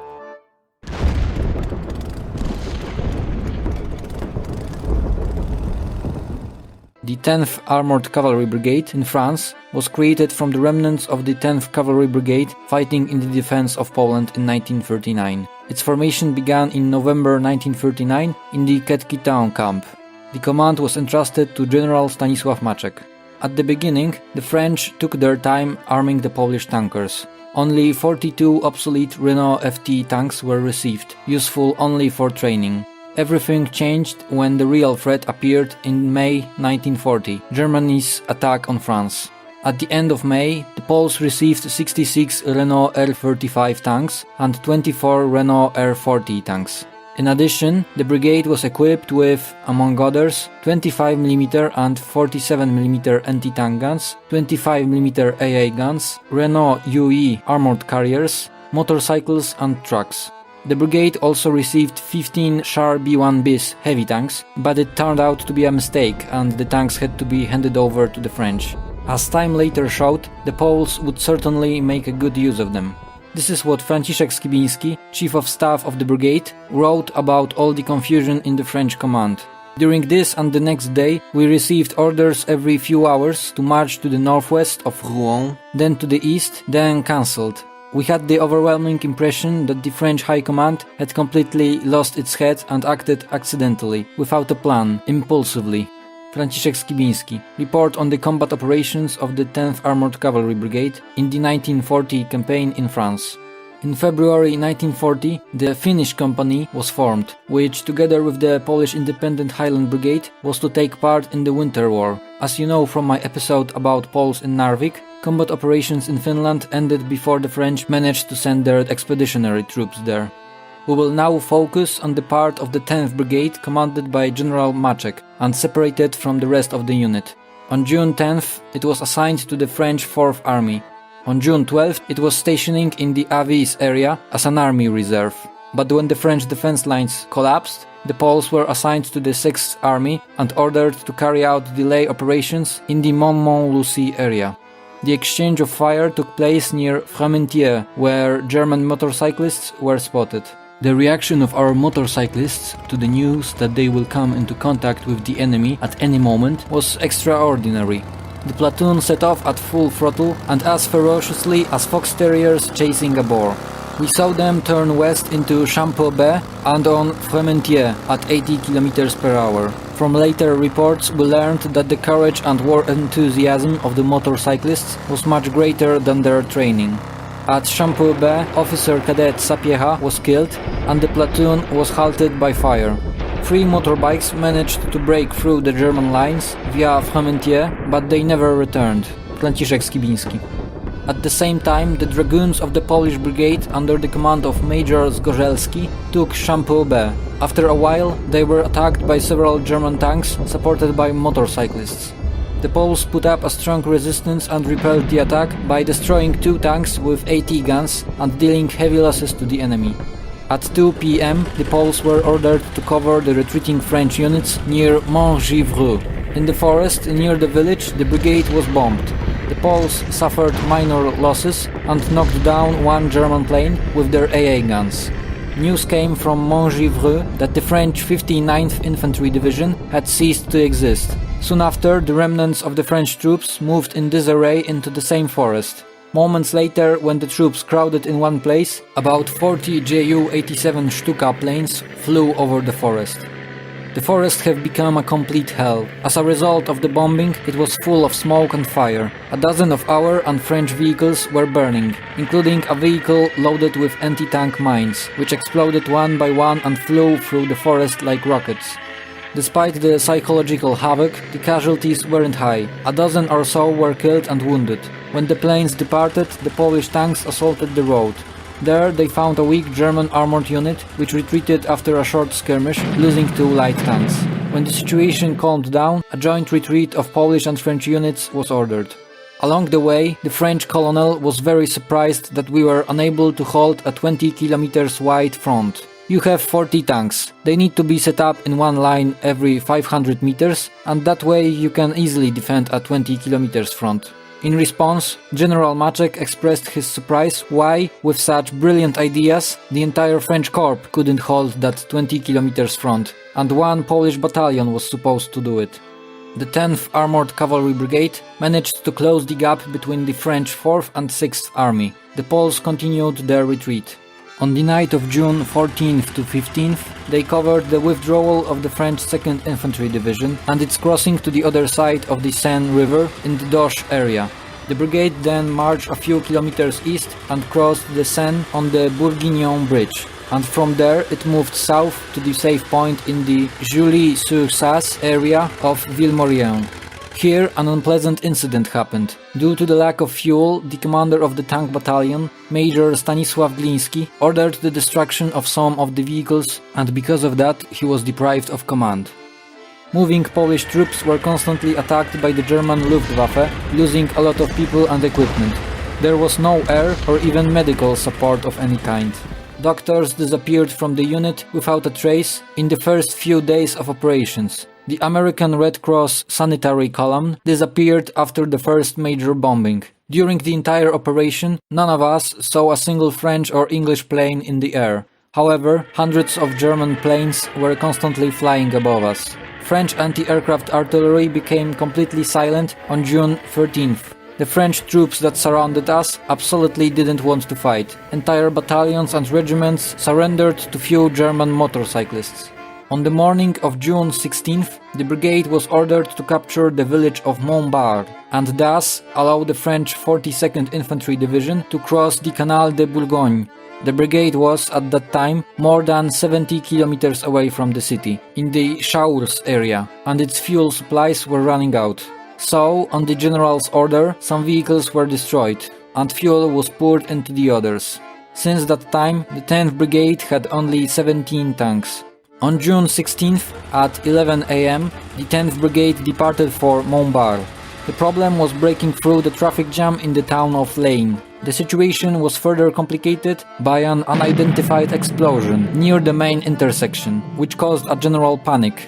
The 10th Armored Cavalry Brigade in France was created from the remnants of the 10th Cavalry Brigade fighting in the defense of Poland in 1939. Its formation began in November 1939 in the Ketki Town camp. The command was entrusted to General Stanisław Maczek. At the beginning, the French took their time arming the Polish tankers. Only 42 obsolete Renault FT tanks were received, useful only for training. Everything changed when the real threat appeared in May 1940, Germany's attack on France. At the end of May, the Poles received 66 Renault R35 tanks and 24 Renault R40 tanks. In addition, the brigade was equipped with, among others, 25mm and 47mm anti-tank guns, 25mm AA guns, Renault UE armored carriers, motorcycles and trucks. The brigade also received 15 Char B1 bis heavy tanks, but it turned out to be a mistake and the tanks had to be handed over to the French. As time later showed, the Poles would certainly make a good use of them. This is what Franciszek Skibiński, chief of staff of the brigade, wrote about all the confusion in the French command. During this and the next day, we received orders every few hours to march to the northwest of Rouen, then to the east, then cancelled. We had the overwhelming impression that the French High Command had completely lost its head and acted accidentally, without a plan, impulsively. Franciszek Skibiński. Report on the combat operations of the 10th Armored Cavalry Brigade in the 1940 campaign in France. In February 1940, the Finnish Company was formed, which, together with the Polish Independent Highland Brigade, was to take part in the Winter War. As you know from my episode about Poles in Narvik, combat operations in Finland ended before the French managed to send their expeditionary troops there. We will now focus on the part of the 10th Brigade commanded by General Maczek and separated from the rest of the unit. On June 10th, it was assigned to the French 4th Army. On June 12th, it was stationing in the Avis area as an army reserve. But when the French defense lines collapsed, the Poles were assigned to the 6th Army and ordered to carry out delay operations in the Montmorency area. The exchange of fire took place near Frémentières, where German motorcyclists were spotted. The reaction of our motorcyclists to the news that they will come into contact with the enemy at any moment was extraordinary. The platoon set off at full throttle and as ferociously as fox terriers chasing a boar. We saw them turn west into Champeaux-Bay and on Frémentières at 80 km/h. From later reports we learned that the courage and war enthusiasm of the motorcyclists was much greater than their training. At Champeaux-Bay, Officer Cadet Sapieha was killed and the platoon was halted by fire. 3 motorbikes managed to break through the German lines via Frémentières, but they never returned. Franciszek Skibiński. At the same time, the dragoons of the Polish brigade under the command of Major Zgorzelski took Champeaux-Bay. After a while, they were attacked by several German tanks supported by motorcyclists. The Poles put up a strong resistance and repelled the attack by destroying 2 tanks with AT guns and dealing heavy losses to the enemy. At 2 p.m., the Poles were ordered to cover the retreating French units near Montgivreux. In the forest near the village, the brigade was bombed. The Poles suffered minor losses and knocked down 1 German plane with their AA guns. News came from Montgivreux that the French 59th Infantry Division had ceased to exist. Soon after, the remnants of the French troops moved in disarray into the same forest. Moments later, when the troops crowded in one place, about 40 Ju-87 Stuka planes flew over the forest. The forest had become a complete hell. As a result of the bombing, it was full of smoke and fire. A dozen of our and French vehicles were burning, including a vehicle loaded with anti-tank mines, which exploded one by one and flew through the forest like rockets. Despite the psychological havoc, the casualties weren't high. A dozen or so were killed and wounded. When the planes departed, the Polish tanks assaulted the road. There they found a weak German armored unit, which retreated after a short skirmish, losing 2 light tanks. When the situation calmed down, a joint retreat of Polish and French units was ordered. Along the way, the French colonel was very surprised that we were unable to hold a 20 km wide front. You have 40 tanks. They need to be set up in one line every 500 meters, and that way you can easily defend a 20 km front. In response, General Maczek expressed his surprise why, with such brilliant ideas, the entire French corps couldn't hold that 20 km front, and 1 Polish battalion was supposed to do it. The 10th Armored Cavalry Brigade managed to close the gap between the French 4th and 6th Army. The Poles continued their retreat. On the night of June 14th to 15th, they covered the withdrawal of the French 2nd Infantry Division and its crossing to the other side of the Seine River in the Doche area. The brigade then marched a few kilometers east and crossed the Seine on the Bourguignon Bridge, and from there it moved south to the safe point in the Juilly-sur-Sasse area of Villemorien. Here an unpleasant incident happened. Due to the lack of fuel, the commander of the tank battalion, Major Stanisław Gliński, ordered the destruction of some of the vehicles, and because of that he was deprived of command. Moving Polish troops were constantly attacked by the German Luftwaffe, losing a lot of people and equipment. There was no air or even medical support of any kind. Doctors disappeared from the unit without a trace in the first few days of operations. The American Red Cross sanitary column disappeared after the first major bombing. During the entire operation, none of us saw a single French or English plane in the air. However, hundreds of German planes were constantly flying above us. French anti-aircraft artillery became completely silent on June 13th. The French troops that surrounded us absolutely didn't want to fight. Entire battalions and regiments surrendered to few German motorcyclists. On the morning of June 16th, the brigade was ordered to capture the village of Montbard and thus allow the French 42nd Infantry Division to cross the Canal de Bourgogne. The brigade was, at that time, more than 70 kilometers away from the city, in the Chaours area, and its fuel supplies were running out. So, on the general's order, some vehicles were destroyed, and fuel was poured into the others. Since that time, the 10th Brigade had only 17 tanks. On June 16th, at 11 am, the 10th Brigade departed for Montbard. The problem was breaking through the traffic jam in the town of Lane. The situation was further complicated by an unidentified explosion near the main intersection, which caused a general panic.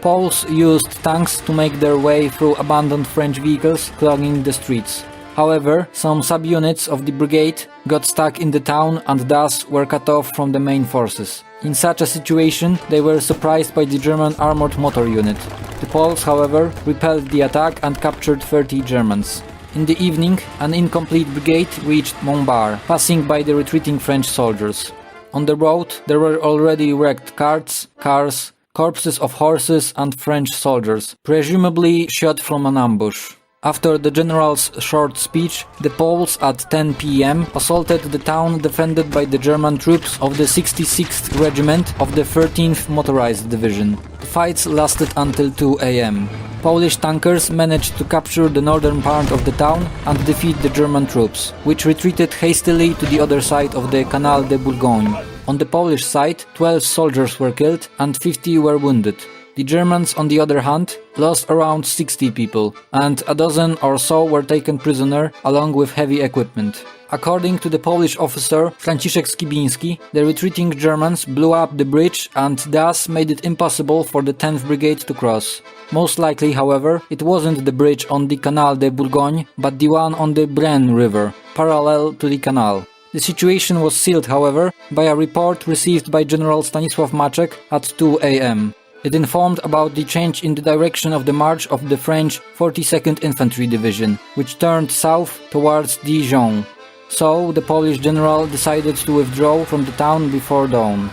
Poles used tanks to make their way through abandoned French vehicles clogging the streets. However, some subunits of the brigade got stuck in the town and thus were cut off from the main forces. In such a situation, they were surprised by the German armored motor unit. The Poles, however, repelled the attack and captured 30 Germans. In the evening, an incomplete brigade reached Montbard, passing by the retreating French soldiers. On the road, there were already wrecked carts, cars, corpses of horses and French soldiers, presumably shot from an ambush. After the general's short speech, the Poles at 10 p.m. assaulted the town defended by the German troops of the 66th Regiment of the 13th Motorized Division. The fights lasted until 2 a.m. Polish tankers managed to capture the northern part of the town and defeat the German troops, which retreated hastily to the other side of the Canal de Bourgogne. On the Polish side, 12 soldiers were killed and 50 were wounded. The Germans, on the other hand, lost around 60 people, and a dozen or so were taken prisoner along with heavy equipment. According to the Polish officer Franciszek Skibiński, the retreating Germans blew up the bridge and thus made it impossible for the 10th Brigade to cross. Most likely, however, it wasn't the bridge on the Canal de Bourgogne, but the one on the Brenne River, parallel to the canal. The situation was sealed, however, by a report received by General Stanisław Maczek at 2 a.m. It informed about the change in the direction of the march of the French 42nd Infantry Division, which turned south towards Dijon. So, the Polish general decided to withdraw from the town before dawn.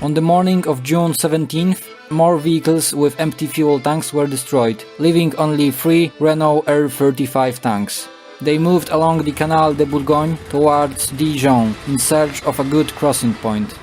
On the morning of June 17th, more vehicles with empty fuel tanks were destroyed, leaving only 3 Renault R35 tanks. They moved along the Canal de Bourgogne towards Dijon in search of a good crossing point.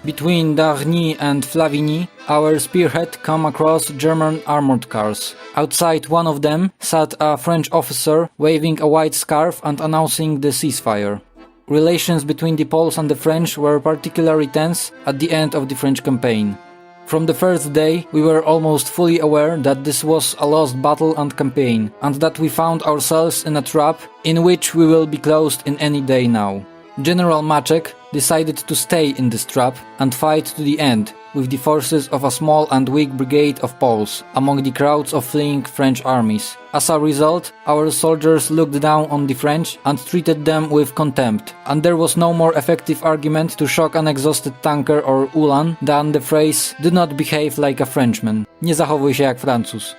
Between Dargny and Flavigny, our spearhead came across German armored cars. Outside one of them sat a French officer waving a white scarf and announcing the ceasefire. Relations between the Poles and the French were particularly tense at the end of the French campaign. From the first day, we were almost fully aware that this was a lost battle and campaign, and that we found ourselves in a trap in which we will be closed in any day now. General Maczek decided to stay in this trap and fight to the end with the forces of a small and weak brigade of Poles among the crowds of fleeing French armies. As a result, our soldiers looked down on the French and treated them with contempt, and there was no more effective argument to shock an exhausted tanker or Ulan than the phrase "do not behave like a Frenchman", nie zachowuj się jak Francuz.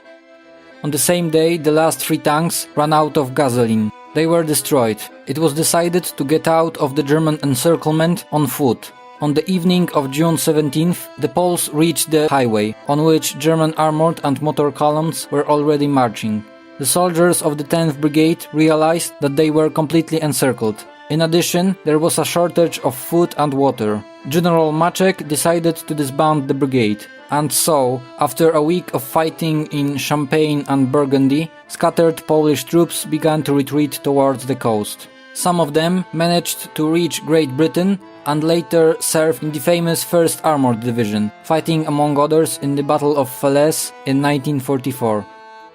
On the same day, the last 3 tanks ran out of gasoline. They were destroyed. It was decided to get out of the German encirclement on foot. On the evening of June 17th, the Poles reached the highway, on which German armored and motor columns were already marching. The soldiers of the 10th Brigade realized that they were completely encircled. In addition, there was a shortage of food and water. General Maczek decided to disband the brigade. And so, after a week of fighting in Champagne and Burgundy, scattered Polish troops began to retreat towards the coast. Some of them managed to reach Great Britain and later served in the famous 1st Armored Division, fighting among others in the Battle of Falaise in 1944.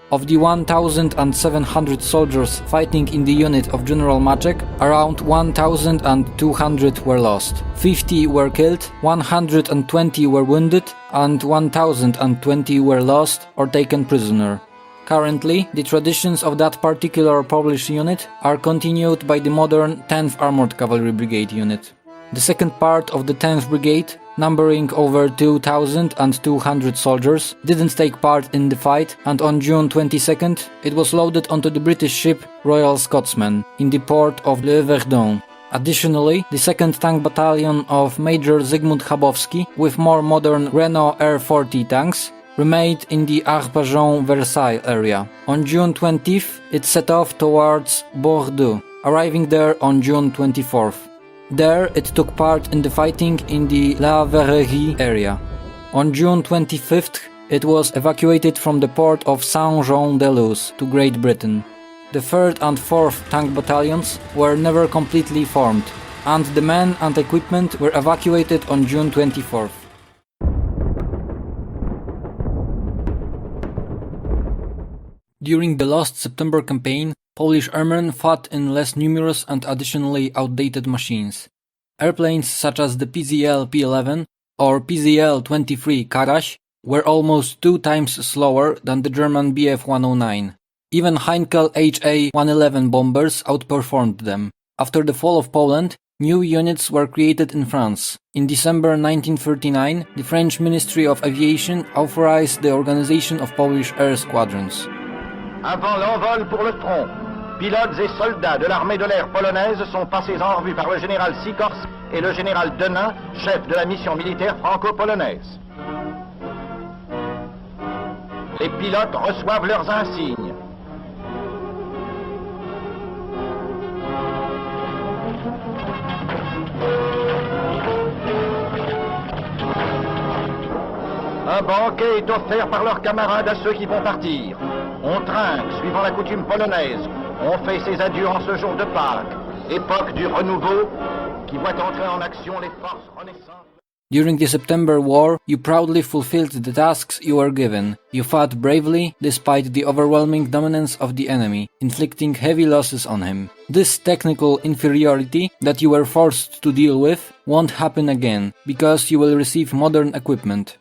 Of the 1,700 soldiers fighting in the unit of General Maczek, around 1,200 were lost. 50 were killed, 120 were wounded, and 1,020 were lost or taken prisoner. Currently, the traditions of that particular Polish unit are continued by the modern 10th Armored Cavalry Brigade unit. The second part of the 10th Brigade, numbering over 2,200 soldiers, didn't take part in the fight, and on June 22nd it was loaded onto the British ship Royal Scotsman in the port of Le Verdun. Additionally, the 2nd Tank Battalion of Major Zygmunt Chabowski, with more modern Renault R40 tanks, remained in the Arpajon-Versailles area. On June 20th, it set off towards Bordeaux, arriving there on June 24th. There, it took part in the fighting in the La Verrerie area. On June 25th, it was evacuated from the port of Saint-Jean-de-Luz to Great Britain. The 3rd and 4th Tank Battalions were never completely formed, and the men and equipment were evacuated on June 24th. During the Lost September campaign, Polish airmen fought in less numerous and additionally outdated machines. Airplanes such as the PZL P-11 or PZL 23 Karaś were almost 2 times slower than the German Bf-109. Even Heinkel HA-111 bombers outperformed them. After the fall of Poland, new units were created in France. In December 1939, the French Ministry of Aviation authorized the organization of Polish air squadrons. Avant l'envol pour le front, pilotes et soldats de l'armée de l'air polonaise sont passés en revue par le général Sikorski et le général Denain, chef de la mission militaire franco-polonaise. Les pilotes reçoivent leurs insignes. Un banquet est offert par leurs camarades à ceux qui vont partir. On trinque, suivant la coutume polonaise. On fait ses adieux en ce jour de Pâques, époque du renouveau qui voit entrer en action les forces renaissantes. During the September War, you proudly fulfilled the tasks you were given. You fought bravely, despite the overwhelming dominance of the enemy, inflicting heavy losses on him. This technical inferiority that you were forced to deal with won't happen again, because you will receive modern equipment.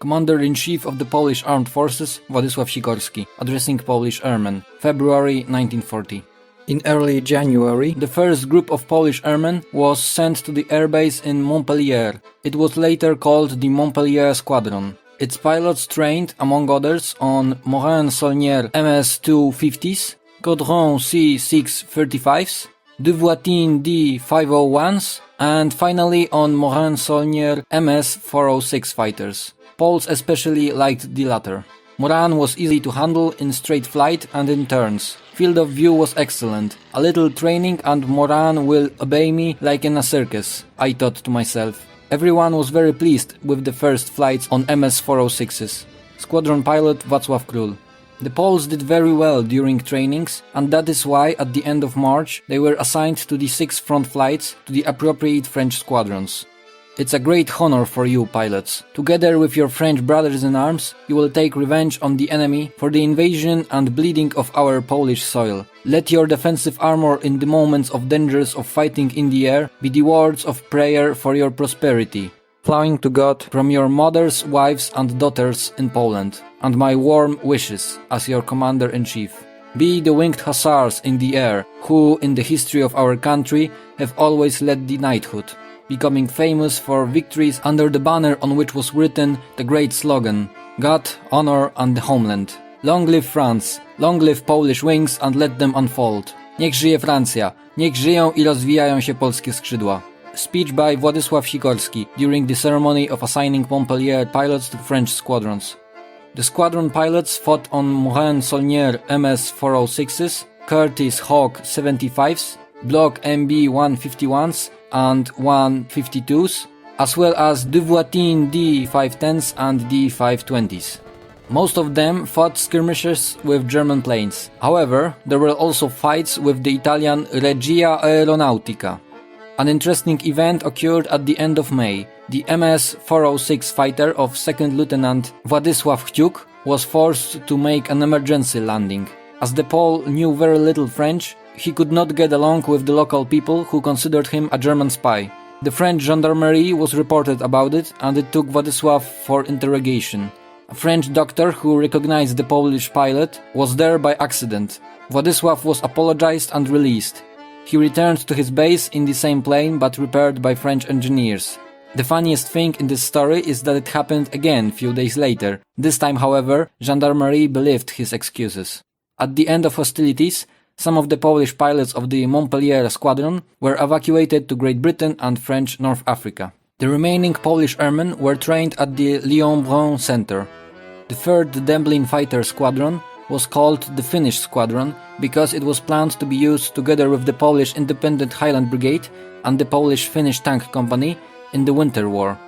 Commander-in-Chief of the Polish Armed Forces, Władysław Sikorski, addressing Polish airmen, February 1940. In early January, the first group of Polish airmen was sent to the airbase in Montpellier. It was later called the Montpellier Squadron. Its pilots trained, among others, on Morin-Saulnier MS-250s, Caudron C-635s, Devoitin D-501s, and finally on Morin-Saulnier MS-406 fighters. Poles especially liked the latter. Moran was easy to handle in straight flight and in turns. Field of view was excellent. A little training and Moran will obey me like in a circus, I thought to myself. Everyone was very pleased with the first flights on MS-406s. Squadron pilot Wacław Król. The Poles did very well during trainings, and that is why at the end of March they were assigned to the 6 front flights to the appropriate French squadrons. It's a great honor for you, pilots. Together with your French brothers in arms, you will take revenge on the enemy for the invasion and bleeding of our Polish soil. Let your defensive armor in the moments of dangers of fighting in the air be the words of prayer for your prosperity, flowing to God from your mothers, wives and daughters in Poland, and my warm wishes as your Commander-in-Chief. Be the winged hussars in the air, who in the history of our country have always led the knighthood, becoming famous for victories under the banner on which was written the great slogan, God, honor and the homeland. Long live France, long live Polish wings and let them unfold. Niech żyje Francja, niech żyją i rozwijają się polskie skrzydła. Speech by Władysław Sikorski during the ceremony of assigning Montpellier pilots to French squadrons. The squadron pilots fought on Morin-Saulnier MS-406s, Curtiss Hawk 75s, Block MB-151s and 152s, as well as Devoitin D-510s and D-520s. Most of them fought skirmishes with German planes. However, there were also fights with the Italian Regia Aeronautica. An interesting event occurred at the end of May. The MS-406 fighter of 2nd Lieutenant Władysław Kciuk was forced to make an emergency landing. As the Pole knew very little French, he could not get along with the local people who considered him a German spy. The French gendarmerie was reported about it and it took Władysław for interrogation. A French doctor who recognized the Polish pilot was there by accident. Władysław was apologized and released. He returned to his base in the same plane but repaired by French engineers. The funniest thing in this story is that it happened again few days later. This time, however, gendarmerie believed his excuses. At the end of hostilities, some of the Polish pilots of the Montpellier squadron were evacuated to Great Britain and French North Africa. The remaining Polish airmen were trained at the Lyon-Bron Center. The 3rd Demblin Fighter Squadron was called the Finnish Squadron because it was planned to be used together with the Polish Independent Highland Brigade and the Polish-Finnish Tank Company in the Winter War.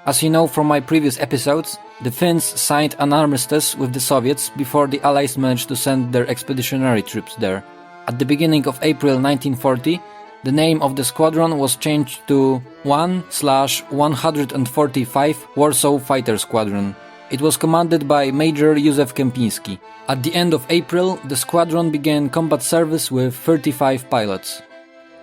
As you know from my previous episodes, the Finns signed an armistice with the Soviets before the Allies managed to send their expeditionary troops there. At the beginning of April 1940, the name of the squadron was changed to 1/145 Warsaw Fighter Squadron. It was commanded by Major Józef Kępiński. At the end of April, the squadron began combat service with 35 pilots.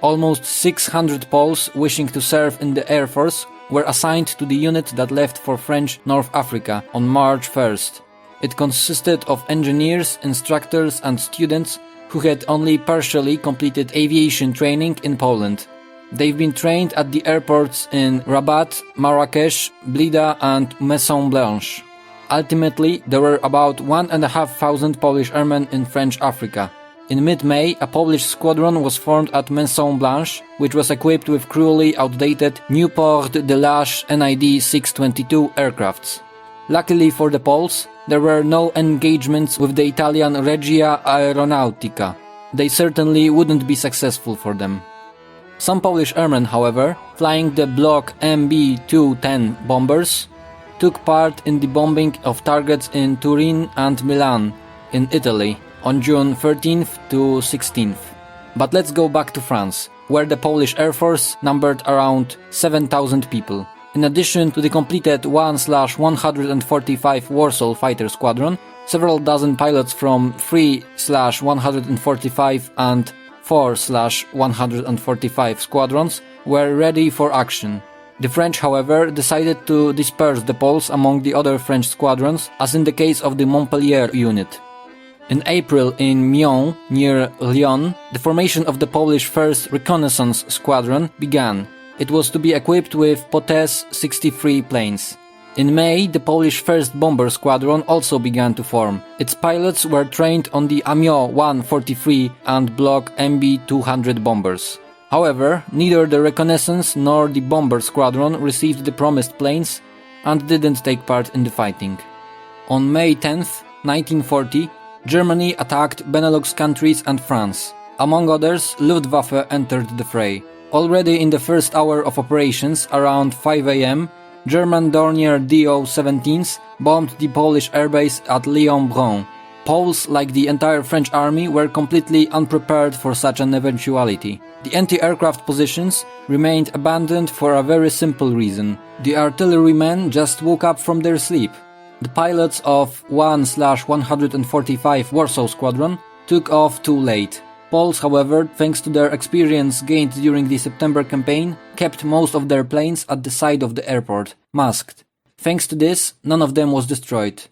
Almost 600 Poles wishing to serve in the Air Force were assigned to the unit that left for French North Africa on March 1st. It consisted of engineers, instructors and students who had only partially completed aviation training in Poland. They've been trained at the airports in Rabat, Marrakesh, Blida and Maison Blanche. Ultimately, there were about 1,500 Polish airmen in French Africa. In mid-May, a Polish squadron was formed at Maison Blanche, which was equipped with cruelly outdated Nieuport de l'Arche NID 622 aircrafts. Luckily for the Poles, there were no engagements with the Italian Regia Aeronautica. They certainly wouldn't be successful for them. Some Polish airmen, however, flying the Block MB-210 bombers, took part in the bombing of targets in Turin and Milan, in Italy, on June 13th to 16th. But let's go back to France, where the Polish Air Force numbered around 7,000 people. In addition to the completed 1/145 Warsaw Fighter Squadron, several dozen pilots from 3/145 and 4/145 squadrons were ready for action. The French, however, decided to disperse the Poles among the other French squadrons, as in the case of the Montpellier unit. In April in Meaux, near Lyon, the formation of the Polish 1st Reconnaissance Squadron began. It was to be equipped with Potes 63 planes. In May, the Polish 1st Bomber Squadron also began to form. Its pilots were trained on the Amiot 143 and Block MB-200 bombers. However, neither the Reconnaissance nor the Bomber Squadron received the promised planes and didn't take part in the fighting. On May 10th, 1940, Germany attacked Benelux countries and France. Among others, Luftwaffe entered the fray. Already in the first hour of operations, around 5 a.m., German Dornier Do-17s bombed the Polish airbase at Lyon-Bron. Poles, like the entire French army, were completely unprepared for such an eventuality. The anti-aircraft positions remained abandoned for a very simple reason. The artillerymen just woke up from their sleep. The pilots of 1/145 Warsaw Squadron took off too late. Poles, however, thanks to their experience gained during the September campaign, kept most of their planes at the side of the airport, masked. Thanks to this, none of them was destroyed.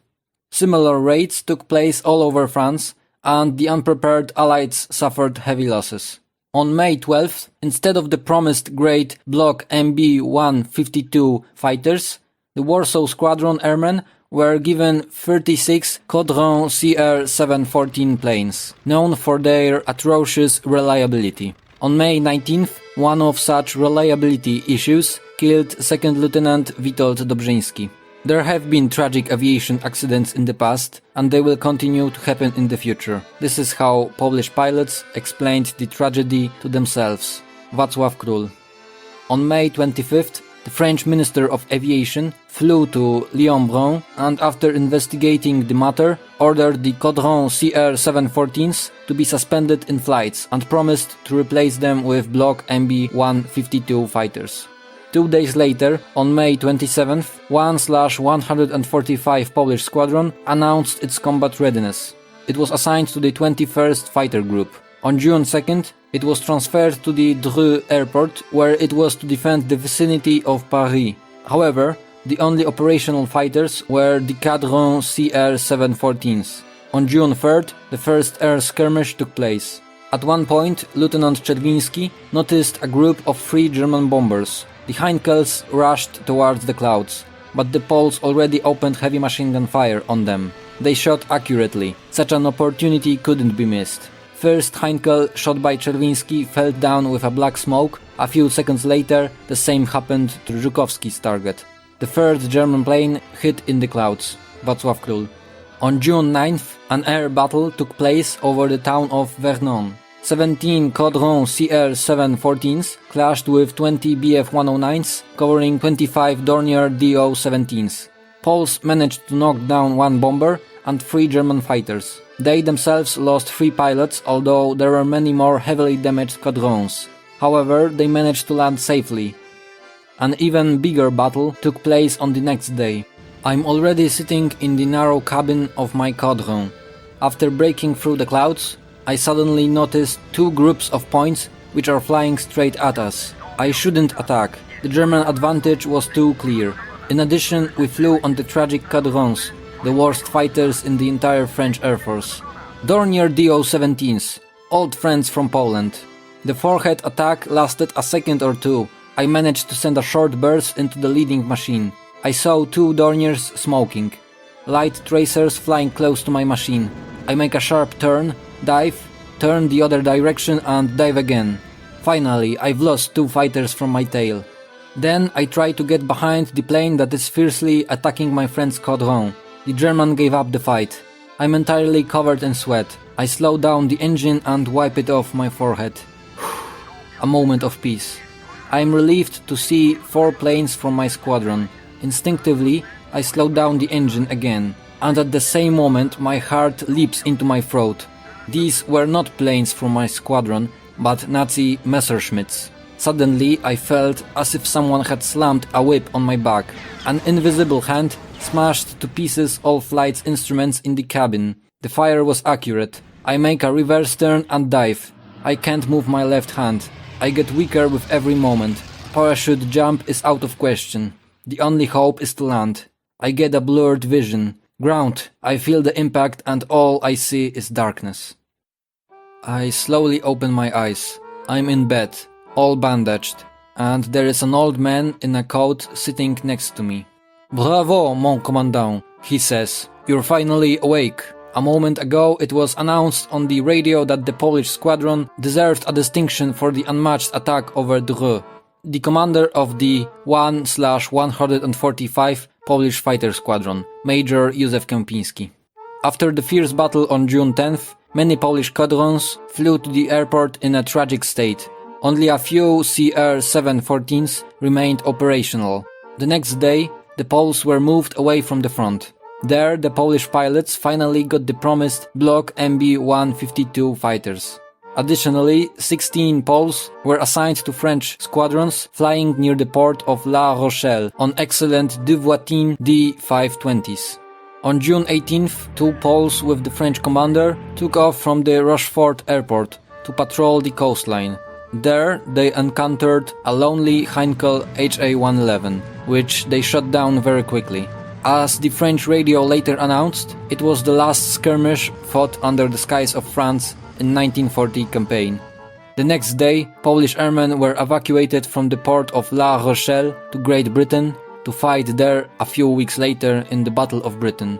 Similar raids took place all over France, and the unprepared Allies suffered heavy losses. On May 12th, instead of the promised great Block MB-152 fighters, the Warsaw Squadron airmen were given 36 Caudron CR-714 planes, known for their atrocious reliability. On May 19th, one of such reliability issues killed 2nd Lieutenant Witold Dobrzyński. There have been tragic aviation accidents in the past, and they will continue to happen in the future. This is how Polish pilots explained the tragedy to themselves. Wacław Król. On May 25th, the French Minister of Aviation flew to Lyon-Bron and after investigating the matter, ordered the Caudron CR-714s to be suspended in flights and promised to replace them with Block MB-152 fighters. 2 days later, on May 27th, 1/145 Polish Squadron announced its combat readiness. It was assigned to the 21st Fighter Group. On June 2nd, it was transferred to the Dreux airport, where it was to defend the vicinity of Paris. However, the only operational fighters were the Caudron CR-714s. On June 3rd, the first air skirmish took place. At one point, Lieutenant Czerwiński noticed a group of 3 German bombers. The Heinkels rushed towards the clouds, but the Poles already opened heavy machine gun fire on them. They shot accurately. Such an opportunity couldn't be missed. First Heinkel, shot by Czerwiński, fell down with a black smoke. A few seconds later, the same happened to Żukowski's target. The third German plane hit in the clouds. Wacław Król. On June 9th, an air battle took place over the town of Vernon. 17 Caudron CR-714s clashed with 20 Bf-109s, covering 25 Dornier Do-17s. Poles managed to knock down 1 bomber and 3 German fighters. They themselves lost 3 pilots, although there were many more heavily damaged Caudrons. However, they managed to land safely. An even bigger battle took place on the next day. I'm already sitting in the narrow cabin of my Caudron. After breaking through the clouds, I suddenly noticed 2 groups of points which are flying straight at us. I shouldn't attack. The German advantage was too clear. In addition, we flew on the tragic Caudrons, the worst fighters in the entire French Air Force. Dornier Do-17s, old friends from Poland. The forehead attack lasted a second or two. I managed to send a short burst into the leading machine. I saw 2 Dorniers smoking. Light tracers flying close to my machine. I make a sharp turn, dive, turn the other direction and dive again. Finally, I've lost 2 fighters from my tail. Then I try to get behind the plane that is fiercely attacking my friend's Caudron. The German gave up the fight. I'm entirely covered in sweat. I slow down the engine and wipe it off my forehead. A moment of peace. I am relieved to see 4 planes from my squadron. Instinctively, I slow down the engine again, and at the same moment my heart leaps into my throat. These were not planes from my squadron, but Nazi Messerschmitts. Suddenly, I felt as if someone had slammed a whip on my back. An invisible hand smashed to pieces all flight's instruments in the cabin. The fire was accurate. I make a reverse turn and dive. I can't move my left hand. I get weaker with every moment. Parachute jump is out of question. The only hope is to land. I get a blurred vision. Ground. I feel the impact and all I see is darkness. I slowly open my eyes. I'm in bed, all bandaged, and there is an old man in a coat sitting next to me. "Bravo, mon commandant," he says. "You're finally awake. A moment ago it was announced on the radio that the Polish squadron deserved a distinction for the unmatched attack over Dreux." The commander of the 1/145 Polish Fighter Squadron, Major Józef Kępiński. After the fierce battle on June 10th, many Polish Caudrons flew to the airport in a tragic state. Only a few CR-714s remained operational. The next day, the Poles were moved away from the front. There, the Polish pilots finally got the promised Block MB-152 fighters. Additionally, 16 Poles were assigned to French squadrons flying near the port of La Rochelle on excellent Devoitin D-520s. On June 18th, 2 Poles with the French commander took off from the Rochefort airport to patrol the coastline. There, they encountered a lonely Heinkel HA-111, which they shot down very quickly. As the French radio later announced, it was the last skirmish fought under the skies of France in 1940 campaign. The next day, Polish airmen were evacuated from the port of La Rochelle to Great Britain to fight there a few weeks later in the Battle of Britain.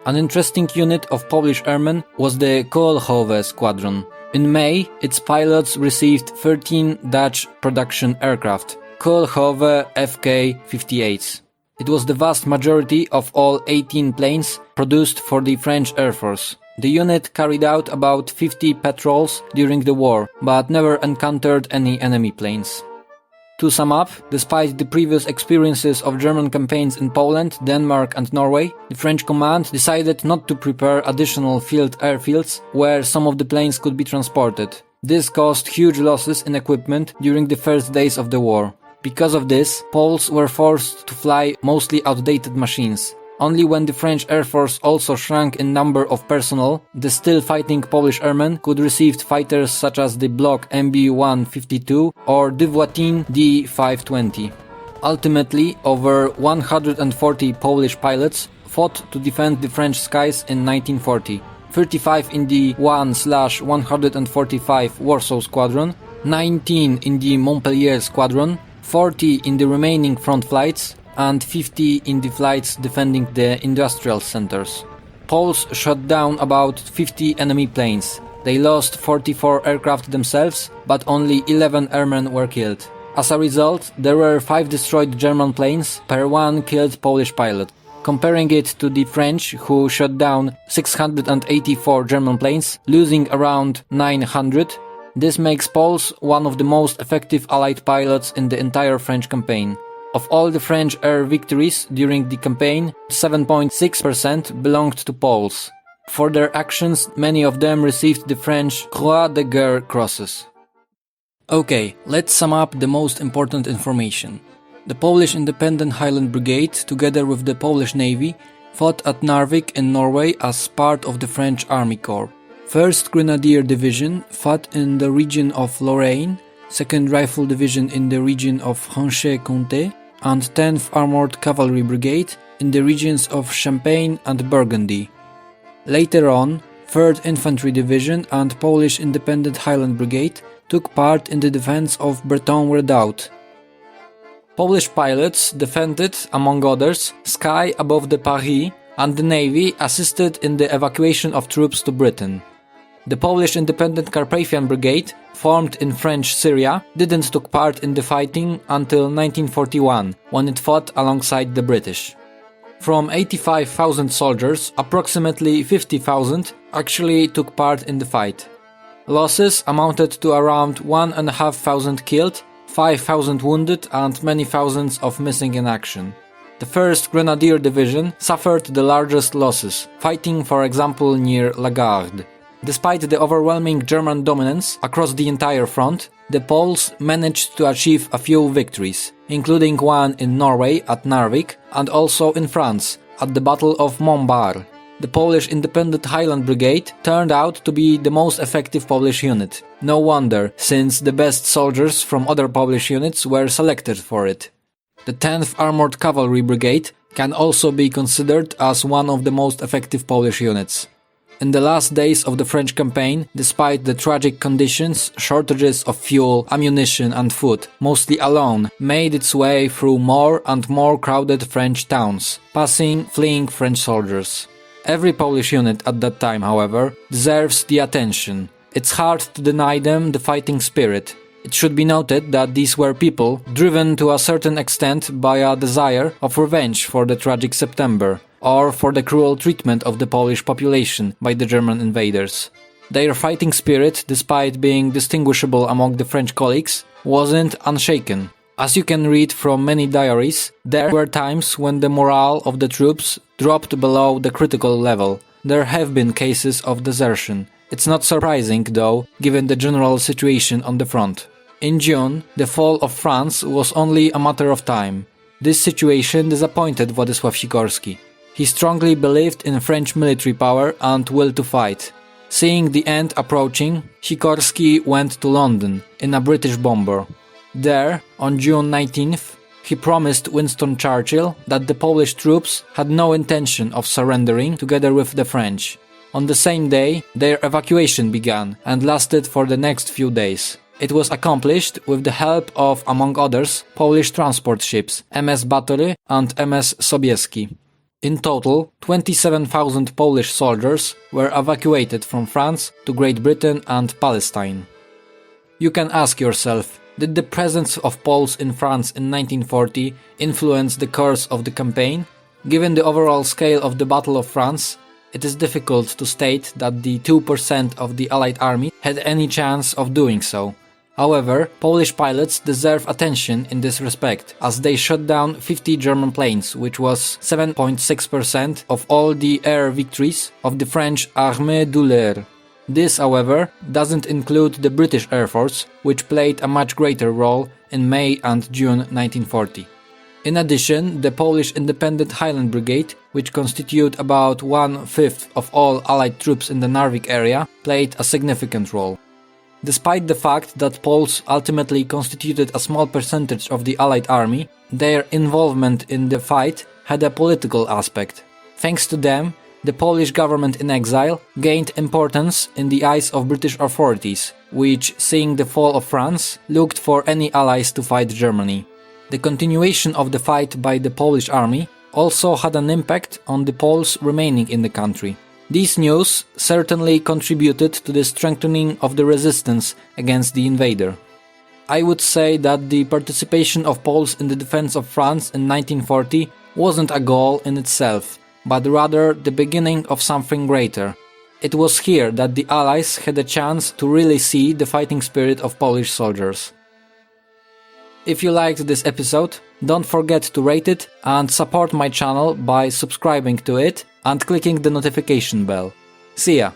An interesting unit of Polish airmen was the Kołchowe Squadron. In May, its pilots received 13 Dutch production aircraft, Kołchowe Fk-58s. It was the vast majority of all 18 planes produced for the French Air Force. The unit carried out about 50 patrols during the war, but never encountered any enemy planes. To sum up, despite the previous experiences of German campaigns in Poland, Denmark and Norway, the French command decided not to prepare additional field airfields where some of the planes could be transported. This caused huge losses in equipment during the first days of the war. Because of this, Poles were forced to fly mostly outdated machines. Only when the French Air Force also shrank in number of personnel, the still fighting Polish airmen could receive fighters such as the Block MB-152 or Dywatyn D-520. Ultimately, over 140 Polish pilots fought to defend the French skies in 1940. 35 in the 1/145 Warsaw Squadron, 19 in the Montpellier Squadron, 40 in the remaining front flights, and 50 in the flights defending the industrial centers. Poles shot down about 50 enemy planes. They lost 44 aircraft themselves, but only 11 airmen were killed. As a result, there were 5 destroyed German planes per 1 killed Polish pilot. Comparing it to the French, who shot down 684 German planes, losing around 900, this makes Poles one of the most effective Allied pilots in the entire French campaign. Of all the French air victories during the campaign, 7.6% belonged to Poles. For their actions, many of them received the French Croix de Guerre crosses. Okay, let's sum up the most important information. The Polish Independent Highland Brigade, together with the Polish Navy, fought at Narvik in Norway as part of the French Army Corps. 1st Grenadier Division fought in the region of Lorraine, 2nd Rifle Division in the region of Franche-Comté, and 10th Armored Cavalry Brigade in the regions of Champagne and Burgundy. Later on, 3rd Infantry Division and Polish Independent Highland Brigade took part in the defense of Breton Redoubt. Polish pilots defended, among others, sky above the Paris, and the Navy assisted in the evacuation of troops to Britain. The Polish Independent Carpathian Brigade, formed in French Syria, didn't take part in the fighting until 1941, when it fought alongside the British. From 85,000 soldiers, approximately 50,000 actually took part in the fight. Losses amounted to around 1,500 killed, 5,000 wounded and many thousands of missing in action. The 1st Grenadier Division suffered the largest losses, fighting for example near Lagarde. Despite the overwhelming German dominance across the entire front, the Poles managed to achieve a few victories, including one in Norway at Narvik and also in France at the Battle of Montbar. The Polish Independent Highland Brigade turned out to be the most effective Polish unit. No wonder, since the best soldiers from other Polish units were selected for it. The 10th Armored Cavalry Brigade can also be considered as one of the most effective Polish units. In the last days of the French campaign, despite the tragic conditions, shortages of fuel, ammunition and food, mostly alone, made its way through more and more crowded French towns, passing fleeing French soldiers. Every Polish unit at that time, however, deserves the attention. It's hard to deny them the fighting spirit. It should be noted that these were people driven to a certain extent by a desire of revenge for the tragic September, or for the cruel treatment of the Polish population by the German invaders. Their fighting spirit, despite being distinguishable among the French colleagues, wasn't unshaken. As you can read from many diaries, there were times when the morale of the troops dropped below the critical level. There have been cases of desertion. It's not surprising, though, given the general situation on the front. In June, the fall of France was only a matter of time. This situation disappointed Władysław Sikorski. He strongly believed in French military power and will to fight. Seeing the end approaching, Sikorski went to London in a British bomber. There, on June 19th, he promised Winston Churchill that the Polish troops had no intention of surrendering together with the French. On the same day, their evacuation began and lasted for the next few days. It was accomplished with the help of, among others, Polish transport ships MS Batory and MS Sobieski. In total, 27,000 Polish soldiers were evacuated from France to Great Britain and Palestine. You can ask yourself, Did the presence of Poles in France in 1940 influence the course of the campaign? Given the overall scale of the Battle of France, it is difficult to state that the 2% of the Allied army had any chance of doing so. However, Polish pilots deserve attention in this respect, as they shot down 50 German planes, which was 7.6% of all the air victories of the French Armée de l'Air. This, however, doesn't include the British Air Force, which played a much greater role in May and June 1940. In addition, the Polish Independent Highland Brigade, which constitute about 1/5 of all Allied troops in the Narvik area, played a significant role. Despite the fact that Poles ultimately constituted a small percentage of the Allied army, their involvement in the fight had a political aspect. Thanks to them, the Polish government in exile gained importance in the eyes of British authorities, which, seeing the fall of France, looked for any allies to fight Germany. The continuation of the fight by the Polish army also had an impact on the Poles remaining in the country. These news certainly contributed to the strengthening of the resistance against the invader. I would say that the participation of Poles in the defense of France in 1940 wasn't a goal in itself, but rather the beginning of something greater. It was here that the Allies had a chance to really see the fighting spirit of Polish soldiers. If you liked this episode, don't forget to rate it and support my channel by subscribing to it and clicking the notification bell. See ya!